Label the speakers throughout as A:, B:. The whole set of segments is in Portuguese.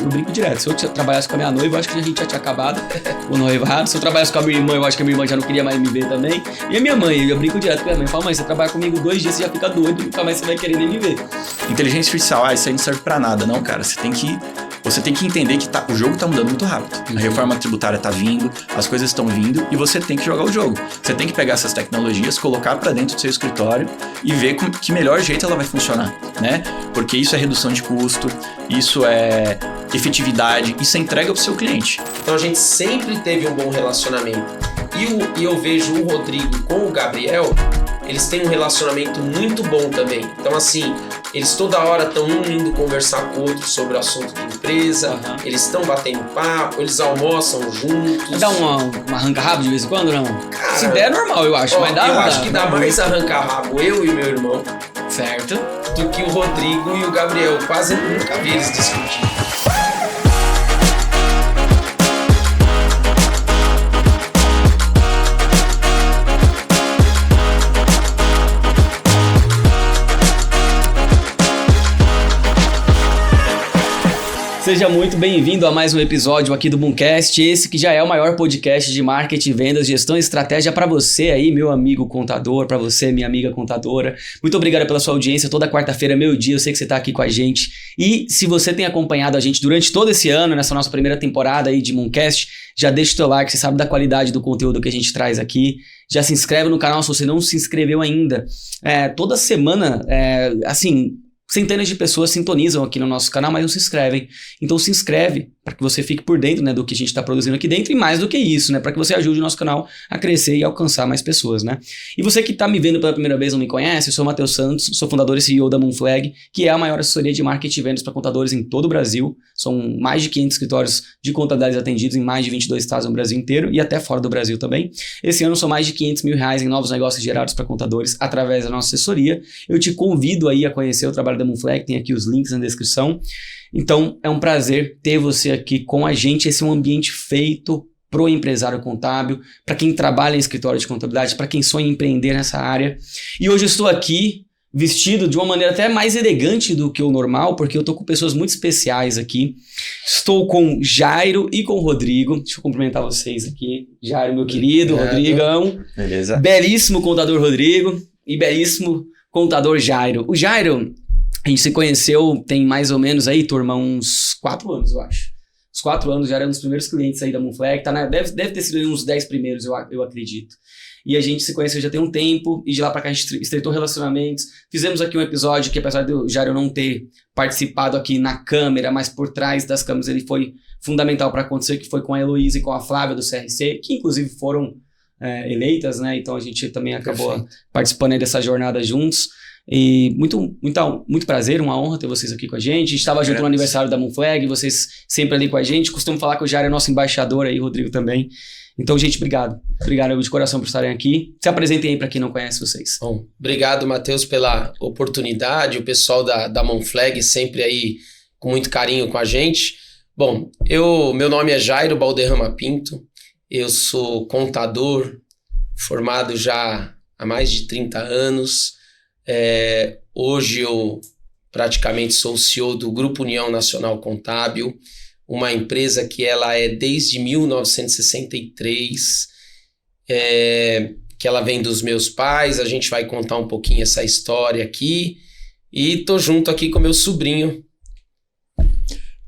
A: eu brinco direto. Se eu trabalhasse com a minha noiva, eu acho que a gente já tinha acabado o noivado. Se eu trabalhasse com a minha irmã, eu acho que a minha irmã já não queria mais me ver também. E a minha mãe, eu brinco direto com a minha mãe. Fala, mãe, você trabalha comigo 2 dias, você já fica doido, nunca mais você vai querer nem me ver.
B: Inteligência artificial, isso aí não serve pra nada, não, cara. Você tem que entender que o jogo tá mudando muito rápido. A reforma tributária tá vindo, as coisas estão vindo e você tem que jogar o jogo. Você tem que pegar essas tecnologias, colocar pra dentro do seu escritório e ver que melhor jeito ela vai funcionar, né? Porque isso é redução de custo, isso é efetividade, isso é entrega pro seu cliente.
C: Então a gente sempre teve um bom relacionamento. E eu vejo o Rodrigo com o Gabriel, eles têm um relacionamento muito bom também. Então assim, eles toda hora estão indo conversar com o outro sobre o assunto de empresa, eles estão batendo papo, eles almoçam juntos.
A: Dá uma arranca-rabo de vez em quando, não?
C: Cara,
A: se der é normal, eu acho, mas dá.
C: Eu acho que dá mais arranca-rabo, eu e meu irmão,
A: certo,
C: do que o Rodrigo e o Gabriel. Quase nunca vi eles discutir.
A: Seja muito bem-vindo a mais um episódio aqui do Boomcast, esse que já é o maior podcast de marketing, vendas, gestão e estratégia para você aí, meu amigo contador, para você, minha amiga contadora. Muito obrigado pela sua audiência, toda quarta-feira, meio-dia, eu sei que você está aqui com a gente. E se você tem acompanhado a gente durante todo esse ano, nessa nossa primeira temporada aí de Boomcast, já deixa o teu like, você sabe da qualidade do conteúdo que a gente traz aqui. Já se inscreve no canal se você não se inscreveu ainda. Toda semana, centenas de pessoas sintonizam aqui no nosso canal, mas não se inscrevem. Então se inscreve para que você fique por dentro, né, do que a gente está produzindo aqui dentro e mais do que isso, né, para que você ajude o nosso canal a crescer e alcançar mais pessoas, né. E você que está me vendo pela primeira vez, não me conhece, eu sou o Matheus Santos, sou fundador e CEO da Moonflag, que é a maior assessoria de marketing e vendas para contadores em todo o Brasil. São mais de 500 escritórios de contabilidade atendidos em mais de 22 estados no Brasil inteiro e até fora do Brasil também. Esse ano são mais de R$500 mil em novos negócios gerados para contadores através da nossa assessoria. Eu te convido aí a conhecer o trabalho da Moonflag, tem aqui os links na descrição. Então, é um prazer ter você aqui com a gente. Esse é um ambiente feito pro empresário contábil, para quem trabalha em escritório de contabilidade, para quem sonha em empreender nessa área. E hoje eu estou aqui vestido de uma maneira até mais elegante do que o normal, porque eu estou com pessoas muito especiais aqui. Estou com Jairo e com o Rodrigo. Deixa eu cumprimentar vocês aqui. Jairo, meu querido, Rodrigão.
B: Beleza.
A: Belíssimo contador Rodrigo e belíssimo contador Jairo. O Jairo, a gente se conheceu tem mais ou menos aí, turma, uns 4 anos, eu acho. Uns 4 anos, já era um dos primeiros clientes aí da Moonflag, deve ter sido uns 10 primeiros, eu acredito. E a gente se conheceu já tem um tempo, e de lá pra cá a gente estreitou relacionamentos. Fizemos aqui um episódio que, apesar de o Jairo não ter participado aqui na câmera, mas por trás das câmeras ele foi fundamental para acontecer, que foi com a Heloísa e com a Flávia do CRC, que inclusive foram eleitas, né? Então a gente também acabou participando aí dessa jornada juntos. E muito prazer, uma honra ter vocês aqui com a gente. A gente estava junto no aniversário da Moonflag, vocês sempre ali com a gente. Costumo falar que o Jairo é nosso embaixador aí, o Rodrigo também. Então, gente, obrigado. Obrigado de coração por estarem aqui. Se apresentem aí para quem não conhece vocês.
C: Bom, obrigado, Matheus, pela oportunidade. O pessoal da Moonflag sempre aí com muito carinho com a gente. Bom, meu nome é Jairo Balderrama Pinto. Eu sou contador, formado já há mais de 30 anos. Hoje eu praticamente sou o CEO do Grupo União Nacional Contábil, uma empresa que ela é desde 1963, que ela vem dos meus pais. A gente vai contar um pouquinho essa história aqui e tô junto aqui com meu sobrinho.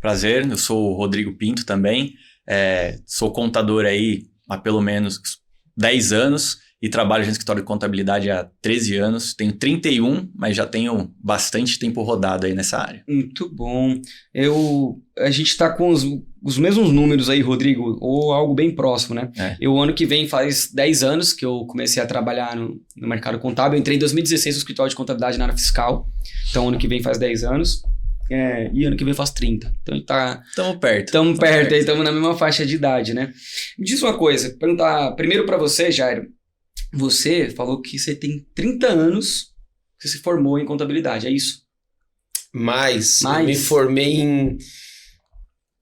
B: Prazer, eu sou o Rodrigo Pinto também, sou contador aí há pelo menos 10 anos. E trabalho no escritório de contabilidade há 13 anos. Tenho 31, mas já tenho bastante tempo rodado aí nessa área.
A: Muito bom. A gente está com os mesmos números aí, Rodrigo, ou algo bem próximo, né? Eu, ano que vem, faz 10 anos que eu comecei a trabalhar no mercado contábil. Eu entrei em 2016 no escritório de contabilidade na área fiscal. Então, ano que vem faz 10 anos. E ano que vem faz 30. Então,
B: Estamos perto.
A: Estamos perto, aí estamos na mesma faixa de idade, né? Me diz uma coisa, perguntar primeiro para você, Jairo. Você falou que você tem 30 anos que você se formou em contabilidade, é isso?
C: Mas eu me formei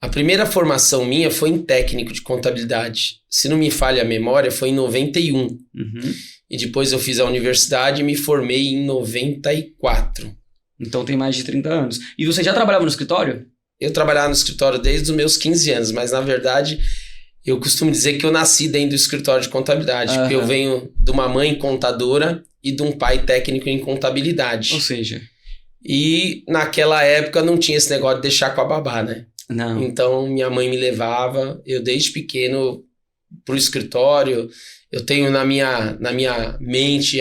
C: A primeira formação minha foi em técnico de contabilidade. Se não me falha a memória, foi em 91.
A: Uhum.
C: E depois eu fiz a universidade e me formei em 94.
A: Então tem mais de 30 anos. E você já trabalhava no escritório?
C: eu trabalhava no escritório desde os meus 15 anos, mas na verdade eu costumo dizer que eu nasci dentro do escritório de contabilidade, porque eu venho de uma mãe contadora e de um pai técnico em contabilidade.
A: Ou seja...
C: E naquela época não tinha esse negócio de deixar com a babá, né?
A: Não.
C: Então minha mãe me levava, eu desde pequeno pro escritório, eu tenho na minha mente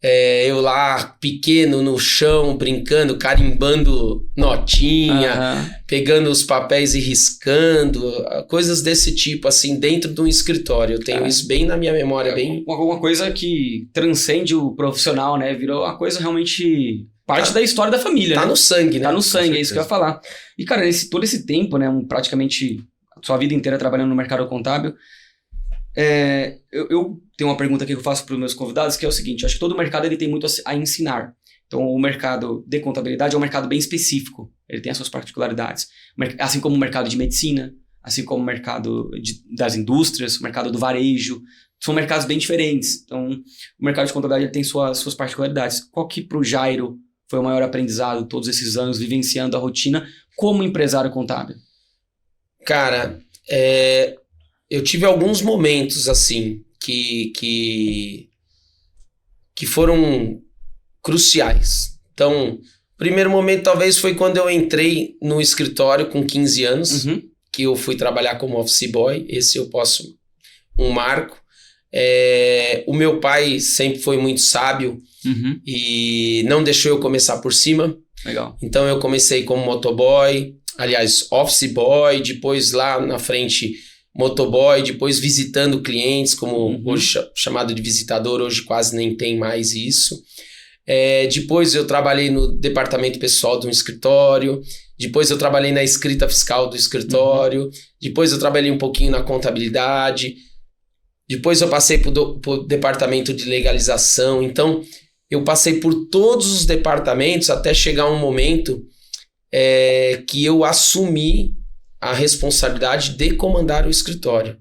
C: eu lá pequeno no chão, brincando, carimbando notinha, pegando os papéis e riscando, coisas desse tipo, assim, dentro de um escritório. Eu tenho isso bem na minha memória.
A: Uma coisa que transcende o profissional, né? Virou uma coisa realmente parte da história da família,
C: tá,
A: né?
C: No sangue, né?
A: Tá no sangue, é isso que eu ia falar. E, cara, todo esse tempo, né? Praticamente a sua vida inteira trabalhando no mercado contábil, eu tenho uma pergunta aqui que eu faço para os meus convidados, que é o seguinte: acho que todo mercado ele tem muito a ensinar. Então, o mercado de contabilidade é um mercado bem específico. Ele tem as suas particularidades. Assim como o mercado de medicina, assim como o mercado das indústrias, o mercado do varejo. São mercados bem diferentes. Então, o mercado de contabilidade ele tem suas particularidades. Qual que para o Jairo foi o maior aprendizado todos esses anos vivenciando a rotina como empresário contábil?
C: Cara, eu tive alguns momentos assim que foram cruciais. Então, o primeiro momento talvez foi quando eu entrei no escritório com 15 anos, que eu fui trabalhar como office boy. Esse eu posso um marco. O meu pai sempre foi muito sábio e não deixou eu começar por cima.
A: Legal.
C: Então eu comecei como motoboy, aliás, office boy, depois lá na frente motoboy, depois visitando clientes, como hoje chamado de visitador, hoje quase nem tem mais isso. Depois eu trabalhei no departamento pessoal de um escritório, depois eu trabalhei na escrita fiscal do escritório, depois eu trabalhei um pouquinho na contabilidade, depois eu passei pro departamento de legalização. Então eu passei por todos os departamentos até chegar um momento que eu assumi a responsabilidade de comandar o escritório.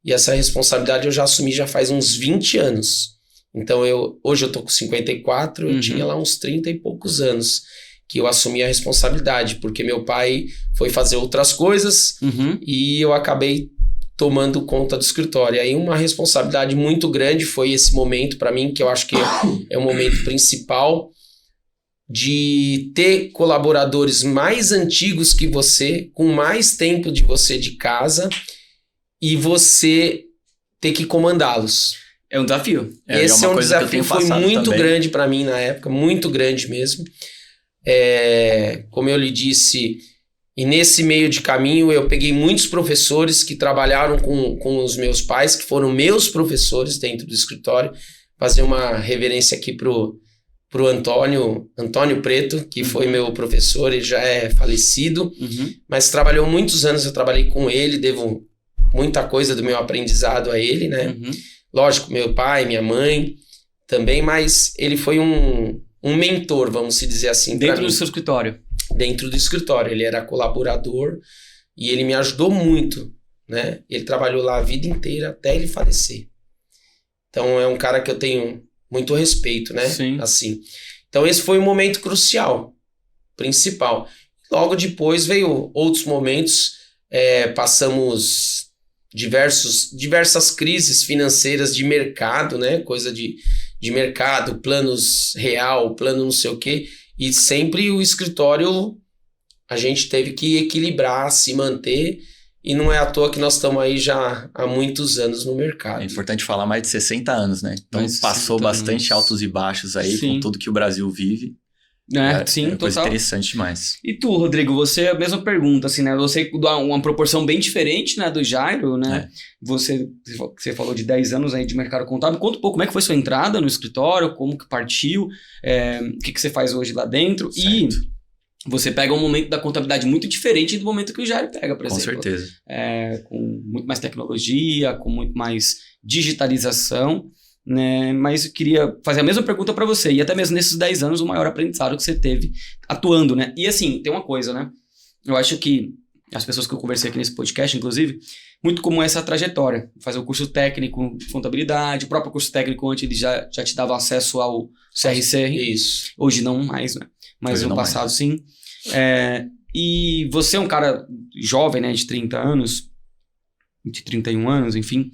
C: E essa responsabilidade eu já assumi já faz uns 20 anos. Então hoje eu tô com 54, eu tinha lá uns 30 e poucos anos que eu assumi a responsabilidade, porque meu pai foi fazer outras coisas e eu acabei tomando conta do escritório. E aí uma responsabilidade muito grande foi esse momento para mim, que eu acho que é o momento principal, de ter colaboradores mais antigos que você, com mais tempo de você de casa, e você ter que comandá-los.
A: É um desafio.
C: Esse é um desafio que foi muito grande para mim na época, muito grande mesmo. Como eu lhe disse, e nesse meio de caminho eu peguei muitos professores que trabalharam com os meus pais, que foram meus professores dentro do escritório. Fazer uma reverência aqui pro Antônio Preto, que foi meu professor, ele já é falecido, mas trabalhou muitos anos, eu trabalhei com ele, devo muita coisa do meu aprendizado a ele, né? Lógico, meu pai, minha mãe também, mas ele foi um mentor, vamos se dizer assim.
A: Dentro do seu escritório?
C: Dentro do escritório, ele era colaborador e ele me ajudou muito, né? Ele trabalhou lá a vida inteira até ele falecer. Então é um cara que eu tenho muito respeito, né?
A: Sim.
C: Assim. Então esse foi um momento crucial, principal. Logo depois veio outros momentos, passamos diversas crises financeiras de mercado, né? Coisa de mercado, planos real, plano não sei o quê. E sempre o escritório a gente teve que equilibrar, se manter. E não é à toa que nós estamos aí já há muitos anos no mercado.
B: É importante falar mais de 60 anos, né? Então passou bastante altos e baixos aí, com tudo que o Brasil vive.
A: Sim,
B: é coisa interessante demais.
A: E tu, Rodrigo, você, a mesma pergunta, assim, né? Você dá uma proporção bem diferente, né, do Jairo, né? Você falou de 10 anos aí de mercado contábil. Conta um pouco como é que foi sua entrada no escritório, como que partiu, o que você faz hoje lá dentro. Certo. E você pega um momento da contabilidade muito diferente do momento que o Jairo pega, por exemplo.
B: Com certeza.
A: Com muito mais tecnologia, com muito mais digitalização, né? Mas eu queria fazer a mesma pergunta para você, e até mesmo nesses 10 anos o maior aprendizado que você teve atuando, né? E assim, tem uma coisa, né? Eu acho que as pessoas que eu conversei aqui nesse podcast, inclusive, muito comum essa trajetória, fazer o curso técnico de contabilidade, o próprio curso técnico antes ele já te dava acesso ao CRC.
C: Isso.
A: Hoje não mais, né? Mas no passado sim. E você é um cara jovem, né, de 30 anos, de 31 anos, enfim.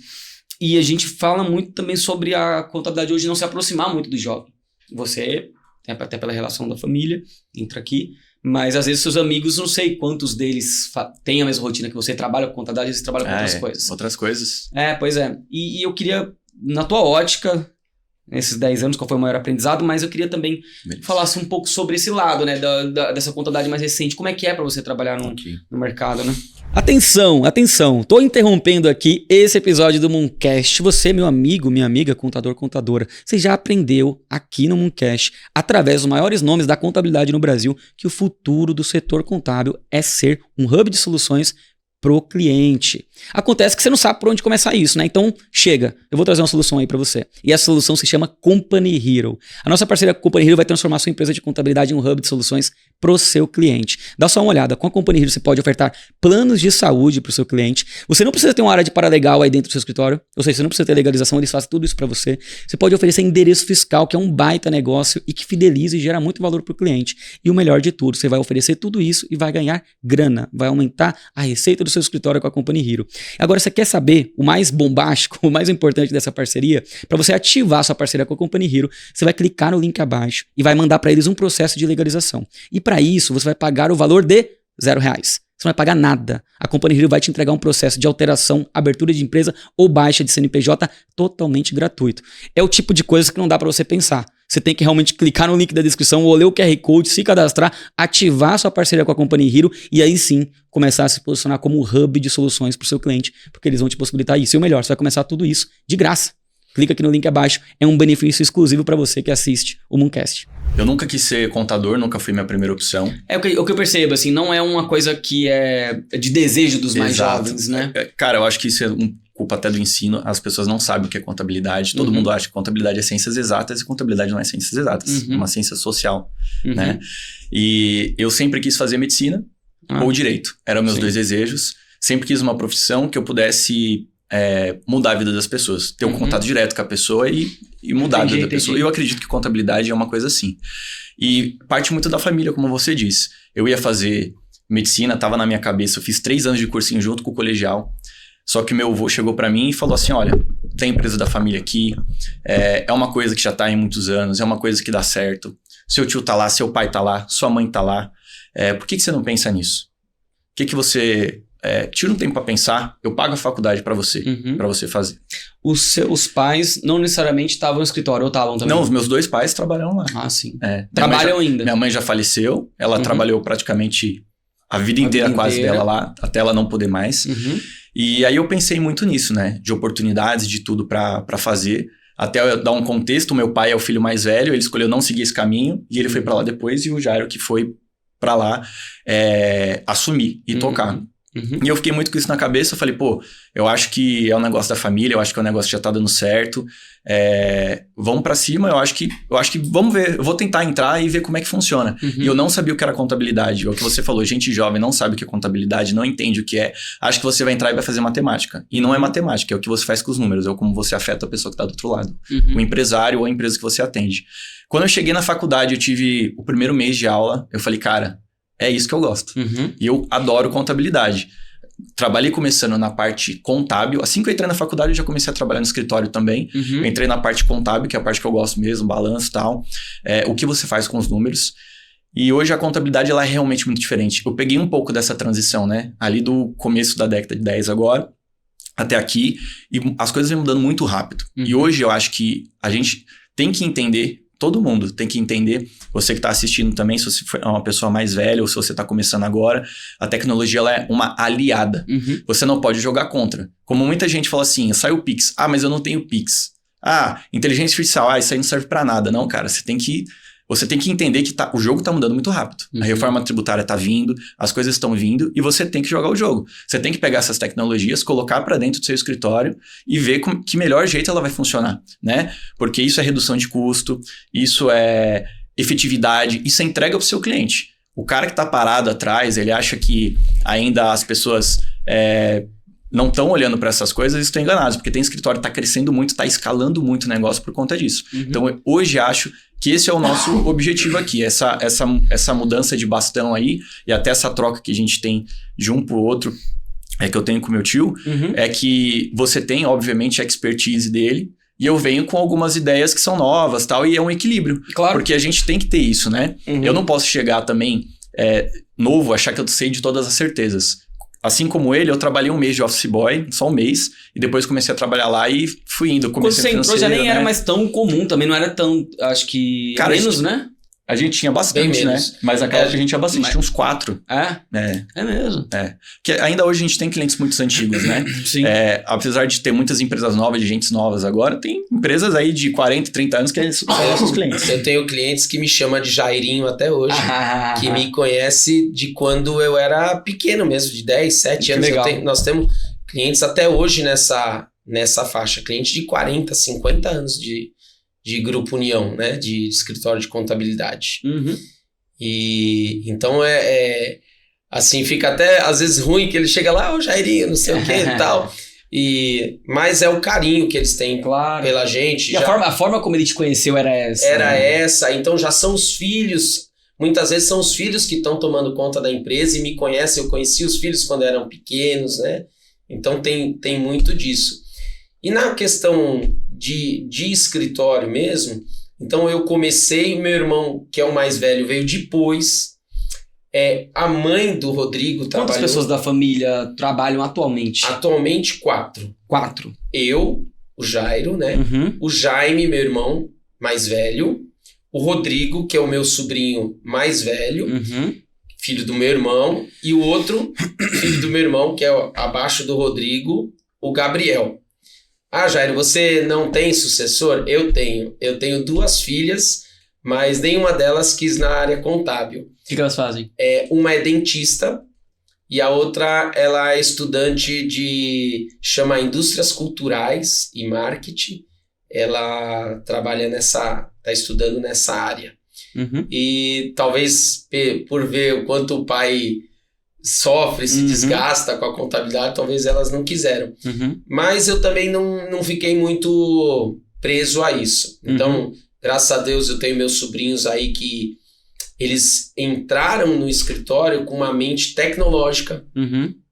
A: E a gente fala muito também sobre a contabilidade hoje não se aproximar muito do jovem. Você, até pela relação da família, entra aqui, mas às vezes seus amigos, não sei quantos deles têm a mesma rotina que você, trabalha com contabilidade, às vezes trabalha com outras coisas.
B: Outras coisas.
A: Pois é. E eu queria, na tua ótica, nesses 10 anos, qual foi o maior aprendizado, mas eu queria também falasse um pouco sobre esse lado, né, dessa contabilidade mais recente. Como é que é para você trabalhar no mercado, né? Atenção, atenção, tô interrompendo aqui esse episódio do Mooncast. Você, meu amigo, minha amiga, contador, contadora, você já aprendeu aqui no Mooncast, através dos maiores nomes da contabilidade no Brasil, que o futuro do setor contábil é ser um hub de soluções pro cliente. Acontece que você não sabe por onde começar isso, né? Então, chega. Eu vou trazer uma solução aí para você. E essa solução se chama Company Hero. A nossa parceria Company Hero vai transformar sua empresa de contabilidade em um hub de soluções pro seu cliente. Dá só uma olhada. Com a Company Hero você pode ofertar planos de saúde pro seu cliente. Você não precisa ter uma área de paralegal aí dentro do seu escritório. Ou seja, você não precisa ter legalização, eles fazem tudo isso para você. Você pode oferecer endereço fiscal, que é um baita negócio e que fideliza e gera muito valor pro cliente. E o melhor de tudo, você vai oferecer tudo isso e vai ganhar grana. Vai aumentar a receita do seu escritório com a Company Hero. Agora, você quer saber o mais bombástico, o mais importante dessa parceria? Para você ativar sua parceria com a Company Hero, você vai clicar no link abaixo e vai mandar para eles um processo de legalização. E para isso, você vai pagar o valor de R$0. Você não vai pagar nada. A Company Hero vai te entregar um processo de alteração, abertura de empresa ou baixa de CNPJ totalmente gratuito. É o tipo de coisa que não dá para você pensar. Você tem que realmente clicar no link da descrição ou ler o QR Code, se cadastrar, ativar sua parceria com a Company Hero e aí sim começar a se posicionar como um hub de soluções para o seu cliente, porque eles vão te possibilitar isso. E o melhor, você vai começar tudo isso de graça. Clica aqui no link abaixo, é um benefício exclusivo para você que assiste o Mooncast.
B: Eu nunca quis ser contador, nunca foi minha primeira opção.
A: É o que eu percebo, assim, não é uma coisa que é de desejo dos mais jovens, né?
B: Cara, eu acho que isso é culpa até do ensino, as pessoas não sabem o que é contabilidade, todo mundo acha que contabilidade é ciências exatas e contabilidade não é ciências exatas, é uma ciência social, né? E eu sempre quis fazer medicina ou direito, eram meus dois desejos, sempre quis uma profissão que eu pudesse mudar a vida das pessoas, ter um contato direto com a pessoa e mudar a vida da pessoa. E eu acredito que contabilidade é uma coisa assim. E parte muito da família, como você disse. Eu ia fazer medicina, estava na minha cabeça, eu fiz 3 anos de cursinho junto com o colegial. Só que meu avô chegou para mim e falou assim, olha, tem empresa da família aqui, é uma coisa que já tá em muitos anos, é uma coisa que dá certo. Seu tio tá lá, seu pai tá lá, sua mãe tá lá. Por que você não pensa nisso? O que você... tira um tempo para pensar, eu pago a faculdade para você, para você fazer.
A: Os seus pais não necessariamente estavam no escritório, ou estavam também?
B: Não, os meus 2 pais trabalham lá.
A: Ah, sim.
B: Trabalham ainda. Minha mãe já faleceu, ela trabalhou praticamente a vida inteira quase dela lá, até ela não poder mais. E aí eu pensei muito nisso, né? De oportunidades, de tudo para fazer. Até eu dar um contexto, meu pai é o filho mais velho, ele escolheu não seguir esse caminho, e ele foi para lá depois, e o Jairo que foi para lá assumir e tocar. E eu fiquei muito com isso na cabeça, eu falei, pô, eu acho que é um negócio da família, eu acho que é um negócio que já tá dando certo, vamos pra cima, eu acho que vamos ver, eu vou tentar entrar e ver como é que funciona. E eu não sabia o que era contabilidade, é o que você falou, gente jovem não sabe o que é contabilidade, não entende o que é, acha que você vai entrar e vai fazer matemática. E não é matemática, é o que você faz com os números, é como você afeta a pessoa que tá do outro lado, o empresário ou a empresa que você atende. Quando eu cheguei na faculdade, eu tive o primeiro mês de aula, eu falei, cara, é isso que eu gosto. E eu adoro contabilidade. Trabalhei começando na parte contábil. Assim que eu entrei na faculdade, eu já comecei a trabalhar no escritório também. Eu entrei na parte contábil, que é a parte que eu gosto mesmo, balanço e tal. O que você faz com os números. E hoje a contabilidade ela é realmente muito diferente. Eu peguei um pouco dessa transição, né? Ali do começo da década de 10 agora, até aqui. E as coisas vêm mudando muito rápido. E hoje eu acho que a gente tem que entender... Todo mundo tem que entender, você que está assistindo também, se você for uma pessoa mais velha ou se você está começando agora, a tecnologia ela é uma aliada. Você não pode jogar contra. Como muita gente fala assim, sai o Pix. Ah, mas eu não tenho Pix. Ah, inteligência artificial. Ah, isso aí não serve para nada. Não, cara, você tem que entender que o jogo tá mudando muito rápido. A reforma tributária tá vindo, as coisas estão vindo e você tem que jogar o jogo. Você tem que pegar essas tecnologias, colocar para dentro do seu escritório e ver que melhor jeito ela vai funcionar, né? Porque isso é redução de custo, isso é efetividade, isso é entrega pro seu cliente. O cara que tá parado atrás, ele acha que ainda as pessoas... não estão olhando para essas coisas e estão enganados, porque tem escritório que está crescendo muito, está escalando muito o negócio por conta disso. Então, hoje acho que esse é o nosso objetivo aqui, essa mudança de bastão aí, e até essa troca que a gente tem de um pro outro, que eu tenho com meu tio, é que você tem, obviamente, a expertise dele, e eu venho com algumas ideias que são novas, tal, e é um equilíbrio.
A: Claro.
B: Porque a gente tem que ter isso, né? Eu não posso chegar também novo, achar que eu sei de todas as certezas. Assim como ele, eu trabalhei um mês de office boy, só um mês, e depois comecei a trabalhar lá e fui indo.
A: Quando você entrou já nem era mais tão comum, também não era tão, acho que
B: Cara,
A: menos, né?
B: A gente tinha bastante, né? Mas aquela que a gente tinha bastante, tinha uns 4.
A: É mesmo.
B: Que ainda hoje a gente tem clientes muito antigos, né?
A: Sim.
B: Apesar de ter muitas empresas novas, de gentes novas agora, tem empresas aí de 40, 30 anos que são nossos clientes.
C: Eu tenho clientes que me chamam de Jairinho até hoje, que me conhece de quando eu era pequeno mesmo, de 10, 7 anos. Nós temos clientes até hoje nessa faixa, cliente de 40, 50 anos de Grupo União, né? De escritório de contabilidade. E então assim, fica até às vezes ruim que ele chega lá, o Jairinho, não sei o que e tal. Mas é o carinho que eles têm pela gente.
A: E a forma como ele te conheceu era essa?
C: Era essa, então já são os filhos. Muitas vezes são os filhos que estão tomando conta da empresa e me conhecem. Eu conheci os filhos quando eram pequenos, né? Então tem muito disso. E na questão de escritório mesmo, então eu comecei, meu irmão, que é o mais velho, veio depois. A mãe do Rodrigo trabalhou...
A: Quantas pessoas da família trabalham atualmente?
C: Atualmente 4.
A: 4.
C: Eu, o Jairo, né? O Jaime, meu irmão mais velho. O Rodrigo, que é o meu sobrinho mais velho, filho do meu irmão. E o outro filho do meu irmão, que é abaixo do Rodrigo, o Gabriel. Jairo, você não tem sucessor? Eu tenho. Eu tenho 2 filhas, mas nenhuma delas quis na área contábil.
A: O que elas fazem?
C: Uma é dentista e a outra ela é estudante chama Indústrias Culturais e Marketing. Ela trabalha tá estudando nessa área. E talvez por ver o quanto o pai sofre, se desgasta com a contabilidade, talvez elas não quiseram. Mas eu também não fiquei muito preso a isso. Então, graças a Deus, eu tenho meus sobrinhos aí que eles entraram no escritório com uma mente tecnológica,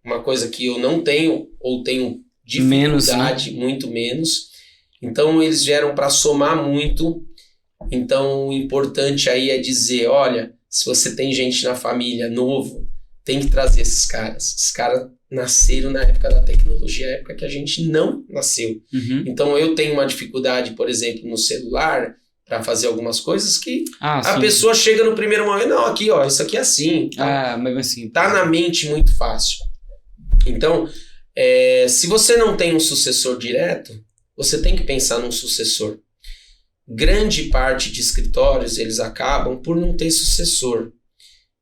C: uma coisa que eu não tenho, ou tenho dificuldade, muito menos. Então, eles vieram para somar muito. Então, o importante aí é dizer, olha, se você tem gente na família novo, tem que trazer esses caras. Esses caras nasceram na época da tecnologia, época que a gente não nasceu. Então, eu tenho uma dificuldade, por exemplo, no celular, para fazer algumas coisas que a pessoa chega no primeiro momento, não, aqui, ó, isso aqui é assim.
A: Mas assim...
C: Tá na mente muito fácil. Então, se você não tem um sucessor direto, você tem que pensar num sucessor. Grande parte de escritórios, eles acabam por não ter sucessor.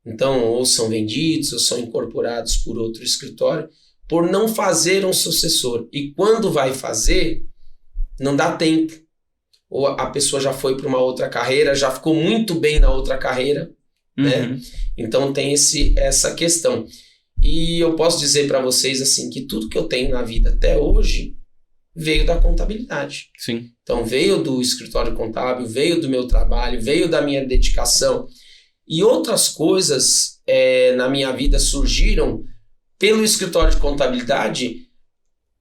C: Então, ou são vendidos, ou são incorporados por outro escritório, por não fazer um sucessor. E quando vai fazer, não dá tempo. Ou a pessoa já foi para uma outra carreira, já ficou muito bem na outra carreira, né? Então tem essa questão. E eu posso dizer para vocês assim, que tudo que eu tenho na vida até hoje veio da contabilidade.
A: Sim.
C: Então veio do escritório contábil, veio do meu trabalho, veio da minha dedicação. E outras coisas na minha vida surgiram pelo escritório de contabilidade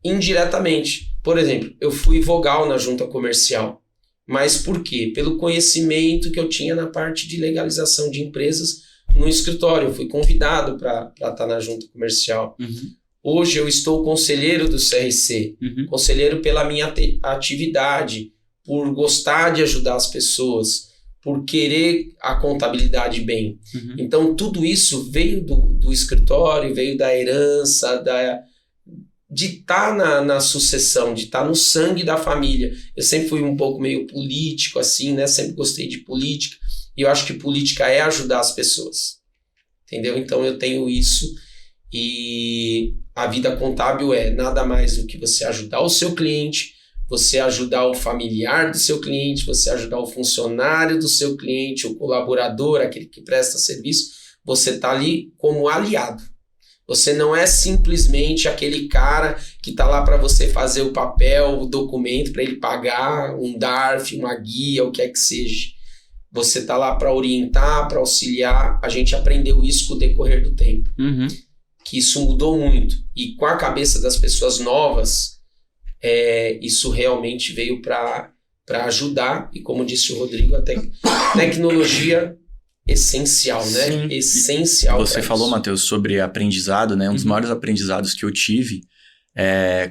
C: indiretamente. Por exemplo, eu fui vogal na junta comercial. Mas por quê? Pelo conhecimento que eu tinha na parte de legalização de empresas no escritório. Eu fui convidado para estar na junta comercial. Hoje eu estou conselheiro do CRC. Conselheiro pela minha atividade, por gostar de ajudar as pessoas, por querer a contabilidade bem. Então tudo isso veio do escritório, veio da herança, de estar na sucessão, de estar no sangue da família. Eu sempre fui um pouco meio político, assim, né? Sempre gostei de política. E eu acho que política é ajudar as pessoas. Entendeu? Então eu tenho isso. E a vida contábil é nada mais do que você ajudar o seu cliente, você ajudar o familiar do seu cliente, você ajudar o funcionário do seu cliente, o colaborador, aquele que presta serviço. Você está ali como aliado. Você não é simplesmente aquele cara que está lá para você fazer o papel, o documento, para ele pagar um DARF, uma guia, o que é que seja. você tá lá para orientar, para auxiliar. A gente aprendeu isso com o decorrer do tempo. Que isso mudou muito. E com a cabeça das pessoas novas, isso realmente veio para ajudar. E como disse o Rodrigo, a tecnologia essencial, né?
B: Sim.
C: Essencial.
B: Você falou, Matheus, sobre aprendizado, né? Um dos maiores aprendizados que eu tive,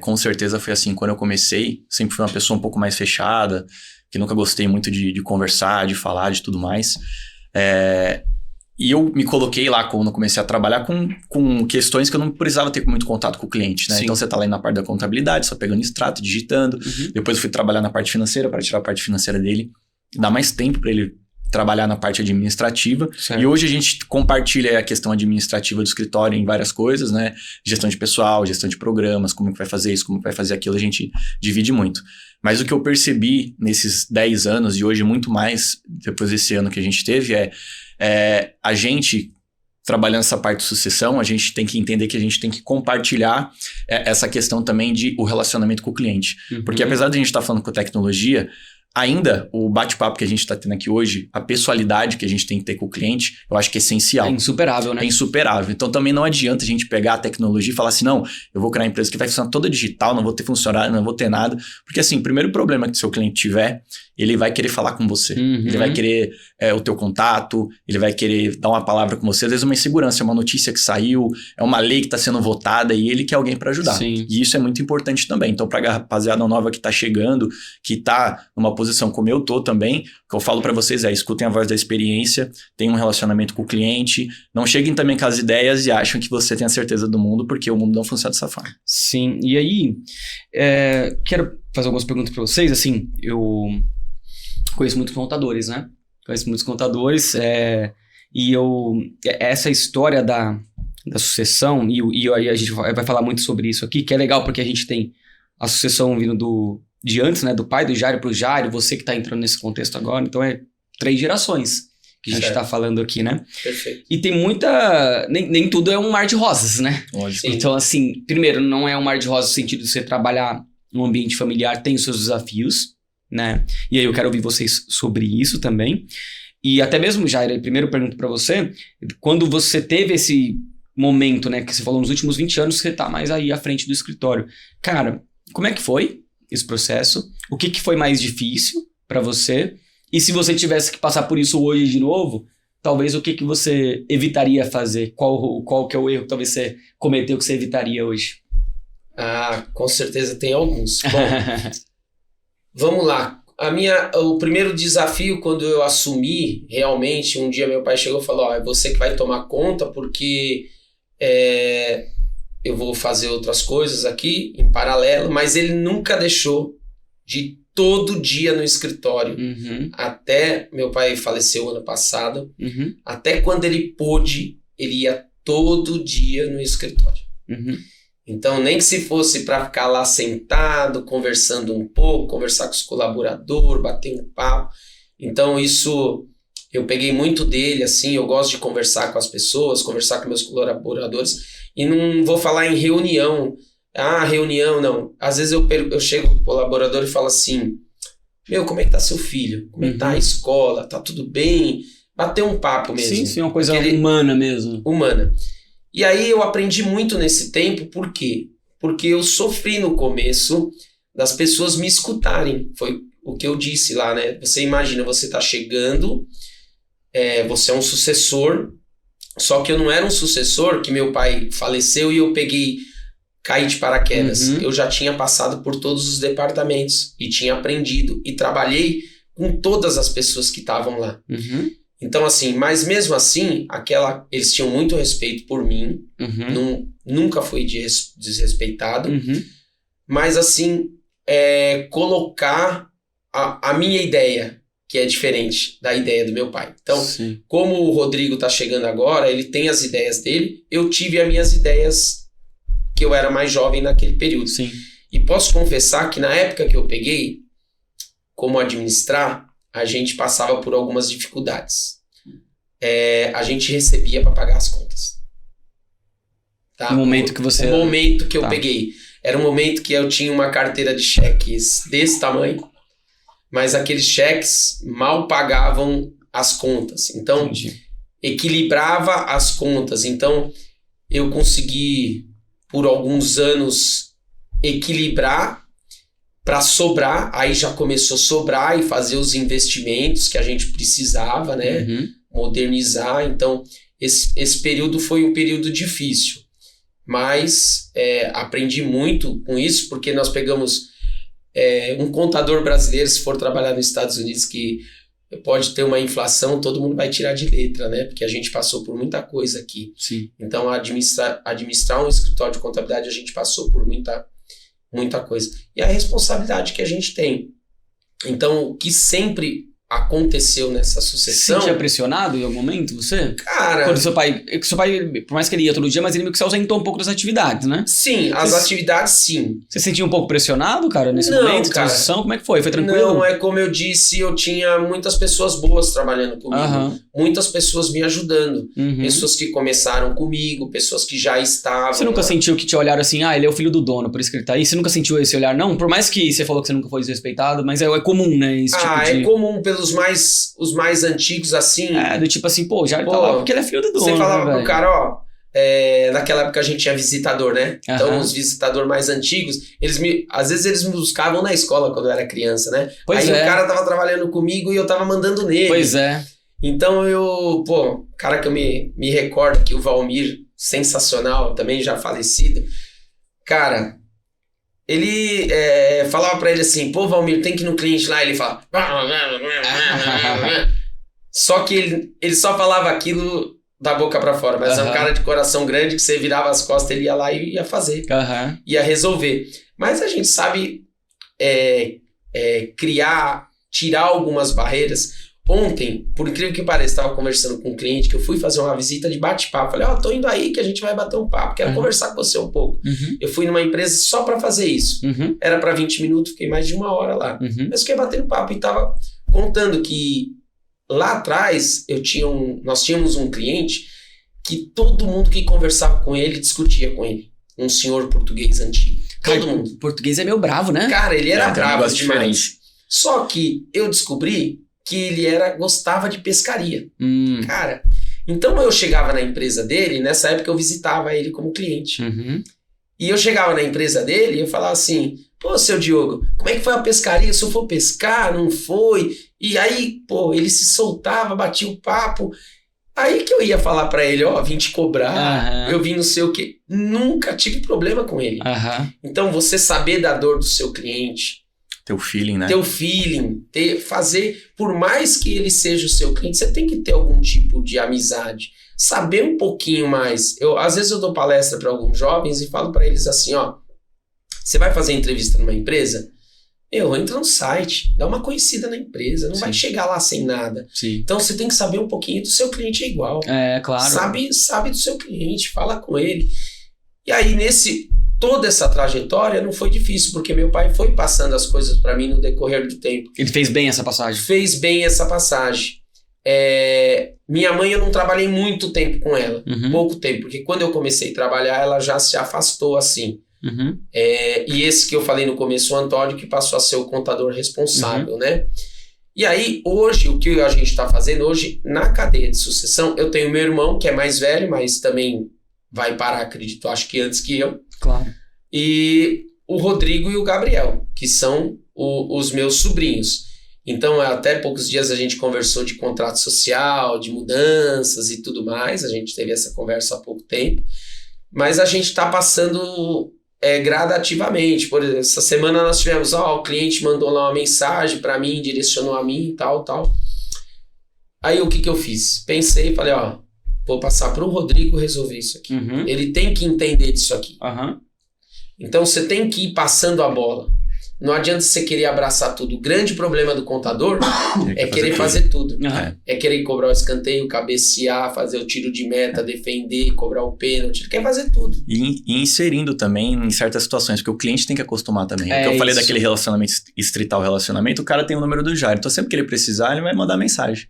B: com certeza foi assim, quando eu comecei, sempre fui uma pessoa um pouco mais fechada, que nunca gostei muito de conversar, de falar, de tudo mais. E eu me coloquei lá quando eu comecei a trabalhar com questões que eu não precisava ter muito contato com o cliente, né?
A: Sim.
B: Então você tá lá na parte da contabilidade, só pegando extrato, digitando. Depois eu fui trabalhar na parte financeira para tirar a parte financeira dele. Dá mais tempo para ele trabalhar na parte administrativa.
A: Certo.
B: E hoje a gente compartilha a questão administrativa do escritório em várias coisas, né? Gestão de pessoal, gestão de programas, como que vai fazer isso, como que vai fazer aquilo, a gente divide muito. Mas o que eu percebi nesses 10 anos e hoje muito mais, depois desse ano que a gente teve, a gente, trabalhando essa parte de sucessão, a gente tem que entender que a gente tem que compartilhar essa questão também de o relacionamento com o cliente. Porque apesar de a gente estar falando com tecnologia, ainda o bate-papo que a gente está tendo aqui hoje, a pessoalidade que a gente tem que ter com o cliente, eu acho que é essencial.
A: É insuperável, né?
B: É insuperável. Então também não adianta a gente pegar a tecnologia e falar assim, não, eu vou criar uma empresa que vai funcionar toda digital, não vou ter funcionário, não vou ter nada. Porque assim, o primeiro problema que o seu cliente tiver, ele vai querer falar com você. Ele vai querer o teu contato, ele vai querer dar uma palavra com você. Às vezes uma insegurança, é uma notícia que saiu, é uma lei que está sendo votada e ele quer alguém para ajudar.
A: Sim.
B: E isso é muito importante também. Então para a rapaziada nova que está chegando, que está numa posição como eu tô também, o que eu falo para vocês escutem a voz da experiência, tenham um relacionamento com o cliente, não cheguem também com as ideias e acham que você tem a certeza do mundo, porque o mundo não funciona dessa forma.
A: Sim, e aí, quero fazer algumas perguntas para vocês, assim, eu conheço muitos contadores, né? E essa história da sucessão, e aí a gente vai falar muito sobre isso aqui, que é legal porque a gente tem a sucessão vindo de antes, né? Do pai do Jairo pro Jairo, você que tá entrando nesse contexto agora, então 3 gerações que a gente tá falando aqui, né?
C: Perfeito.
A: E tem muita... Nem tudo é um mar de rosas, né?
B: Lógico.
A: Então, assim, primeiro, não é um mar de rosas no sentido de você trabalhar num ambiente familiar, tem os seus desafios, né? E aí eu quero ouvir vocês sobre isso também. E até mesmo, Jairo, primeiro eu pergunto pra você, quando você teve esse momento, né, que você falou nos últimos 20 anos, você tá mais aí à frente do escritório. Cara, como é que foi esse processo? O que foi mais difícil pra você? E se você tivesse que passar por isso hoje de novo, talvez o que você evitaria fazer? Qual que é o erro que talvez você cometeu que você evitaria hoje?
C: Ah, com certeza tem alguns. Bom, vamos lá. O primeiro desafio, quando eu assumi, realmente, um dia meu pai chegou e falou, é você que vai tomar conta, porque eu vou fazer outras coisas aqui, em paralelo, mas ele nunca deixou de todo dia no escritório. Até, meu pai faleceu ano passado, até quando ele pôde, ele ia todo dia no escritório. Então, nem que se fosse para ficar lá sentado, conversando um pouco, conversar com os colaboradores, bater um papo. Então, isso eu peguei muito dele, assim, eu gosto de conversar com as pessoas, conversar com meus colaboradores, e não vou falar em reunião. Reunião, não. Às vezes eu chego com o colaborador e falo assim, como é que tá seu filho? Como é que tá a escola? Tá tudo bem? Bater um papo mesmo.
A: Sim, uma coisa humana mesmo.
C: Humana. E aí eu aprendi muito nesse tempo, por quê? Porque eu sofri no começo das pessoas me escutarem. Foi o que eu disse lá, né? Você imagina, você tá chegando, você é um sucessor, só que eu não era um sucessor, que meu pai faleceu e eu caí de paraquedas. Eu já tinha passado por todos os departamentos e tinha aprendido e trabalhei com todas as pessoas que estavam lá. Então, assim, mas mesmo assim, eles tinham muito respeito por mim, nunca fui desrespeitado, mas assim, colocar a minha ideia, que é diferente da ideia do meu pai. Então, como o Rodrigo tá chegando agora, ele tem as ideias dele, eu tive as minhas ideias que eu era mais jovem naquele período. E posso confessar que na época que eu peguei, como administrar, a gente passava por algumas dificuldades. A gente recebia para pagar as contas. Tá?
A: No momento que você...
C: No momento que eu peguei. Era um momento que eu tinha uma carteira de cheques desse tamanho, mas aqueles cheques mal pagavam as contas. Então,
A: Entendi.
C: equilibrava as contas. Então, eu consegui, por alguns anos, equilibrar para sobrar. Aí já começou a sobrar e fazer os investimentos que a gente precisava, né?
A: Uhum.
C: Modernizar. Então, esse período foi um período difícil. Mas aprendi muito com isso, porque nós pegamos um contador brasileiro, se for trabalhar nos Estados Unidos, que pode ter uma inflação, todo mundo vai tirar de letra, né? Porque a gente passou por muita coisa aqui.
A: Sim.
C: Então, administrar um escritório de contabilidade, a gente passou por muita coisa. E a responsabilidade que a gente tem. Então, o que sempre aconteceu nessa
A: Você se
C: sucessão...
A: sentia pressionado em algum momento, você?
C: Cara...
A: Quando seu pai, por mais que ele ia todo dia, mas ele meio que se ausentou um pouco das atividades, né?
C: Sim, as atividades sim.
A: Você se sentia um pouco pressionado, cara, nesse
C: Não,
A: momento de
C: cara.
A: transição? Como é que foi? Foi tranquilo?
C: Não, como eu disse, eu tinha muitas pessoas boas trabalhando comigo.
A: Aham.
C: Muitas pessoas me ajudando.
A: Uhum.
C: Pessoas que começaram comigo, pessoas que já estavam...
A: Você nunca sentiu que te olharam assim, ele é o filho do dono, por isso que ele tá aí? Você nunca sentiu esse olhar, não? Por mais que você falou que você nunca foi desrespeitado, mas é comum, né? Esse tipo de...
C: É comum pelos os mais antigos, assim.
A: Do tipo assim, pô, já tá lá porque ele é filho do dono,
C: Você falava
A: né,
C: pro cara, naquela época a gente tinha visitador, né?
A: Aham.
C: Então, os visitadores mais antigos, às vezes eles me buscavam na escola quando eu era criança, né?
A: Pois
C: Aí
A: é.
C: o cara tava trabalhando comigo e eu tava mandando nele.
A: Pois é.
C: Então o cara que eu me recordo aqui, o Valmir, sensacional, também já falecido, cara, ele falava pra ele assim, pô, Valmir, tem que ir no cliente lá, ele fala... Só que ele só falava aquilo da boca pra fora, mas é um cara de coração grande que você virava as costas, ele ia lá e ia fazer,
A: Aham.
C: ia resolver. Mas a gente sabe tirar algumas barreiras. Ontem, por incrível que pareça, estava conversando com um cliente que eu fui fazer uma visita de bate-papo. Falei, tô indo aí que a gente vai bater um papo, quero conversar com você um pouco.
A: Uhum.
C: Eu fui numa empresa só para fazer isso.
A: Uhum.
C: Era para 20 minutos, fiquei mais de 1 hora lá.
A: Uhum.
C: Mas fiquei batendo papo e tava contando que lá atrás nós tínhamos um cliente que todo mundo que conversava com ele discutia com ele. Um senhor português antigo. Todo mundo.
A: O português é meio bravo, né?
C: Cara, ele era
B: Tem um
C: bravo
B: negócio
C: demais.
B: diferente.
C: Só que eu descobri que ele gostava de pescaria. Cara, então eu chegava na empresa dele, nessa época eu visitava ele como cliente.
A: Uhum.
C: E eu chegava na empresa dele e eu falava assim, pô, seu Diogo, como é que foi a pescaria? Se eu for pescar, não foi? E aí, pô, ele se soltava, batia o papo. Aí que eu ia falar pra ele, vim te cobrar, eu vim não sei o quê. Nunca tive problema com ele. Então, você saber da dor do seu cliente,
B: Teu feeling, né?
C: teu feeling, fazer, por mais que ele seja o seu cliente, você tem que ter algum tipo de amizade, saber um pouquinho mais. Às vezes eu dou palestra para alguns jovens e falo para eles assim, você vai fazer entrevista numa empresa? Entra no site, dá uma conhecida na empresa, não vai chegar lá sem nada.
A: Sim.
C: Então você tem que saber um pouquinho do seu cliente igual.
A: Claro.
C: Sabe do seu cliente, fala com ele. E aí toda essa trajetória não foi difícil, porque meu pai foi passando as coisas para mim no decorrer do tempo.
A: Ele fez bem essa passagem.
C: Fez bem essa passagem. Minha mãe, eu não trabalhei muito tempo com ela.
A: Uhum.
C: Pouco tempo, porque quando eu comecei a trabalhar, ela já se afastou assim.
A: Uhum.
C: E esse que eu falei no começo, o Antônio, que passou a ser o contador responsável, né? E aí, hoje, o que a gente está fazendo hoje, na cadeia de sucessão, eu tenho meu irmão, que é mais velho, mas também vai parar, acredito, acho que antes que eu.
A: Claro.
C: E o Rodrigo e o Gabriel, que são os meus sobrinhos. Então, até poucos dias a gente conversou de contrato social, de mudanças e tudo mais. A gente teve essa conversa há pouco tempo. Mas a gente está passando gradativamente. Por exemplo, essa semana nós tivemos, o cliente mandou lá uma mensagem para mim, direcionou a mim e tal. Aí o que eu fiz? Pensei e falei, vou passar para o Rodrigo resolver isso aqui.
A: Uhum.
C: Ele tem que entender disso aqui.
A: Uhum.
C: Então você tem que ir passando a bola. Não adianta você querer abraçar tudo. O grande problema do contador é querer fazer tudo.
A: Uhum.
C: É querer cobrar o escanteio, cabecear, fazer o tiro de meta, defender, cobrar o pênalti. Ele quer fazer tudo.
B: E inserindo também em certas situações, porque o cliente tem que acostumar também. O que eu falei daquele relacionamento, estritar o relacionamento, o cara tem o número do Jair. Então sempre que ele precisar, ele vai mandar mensagem.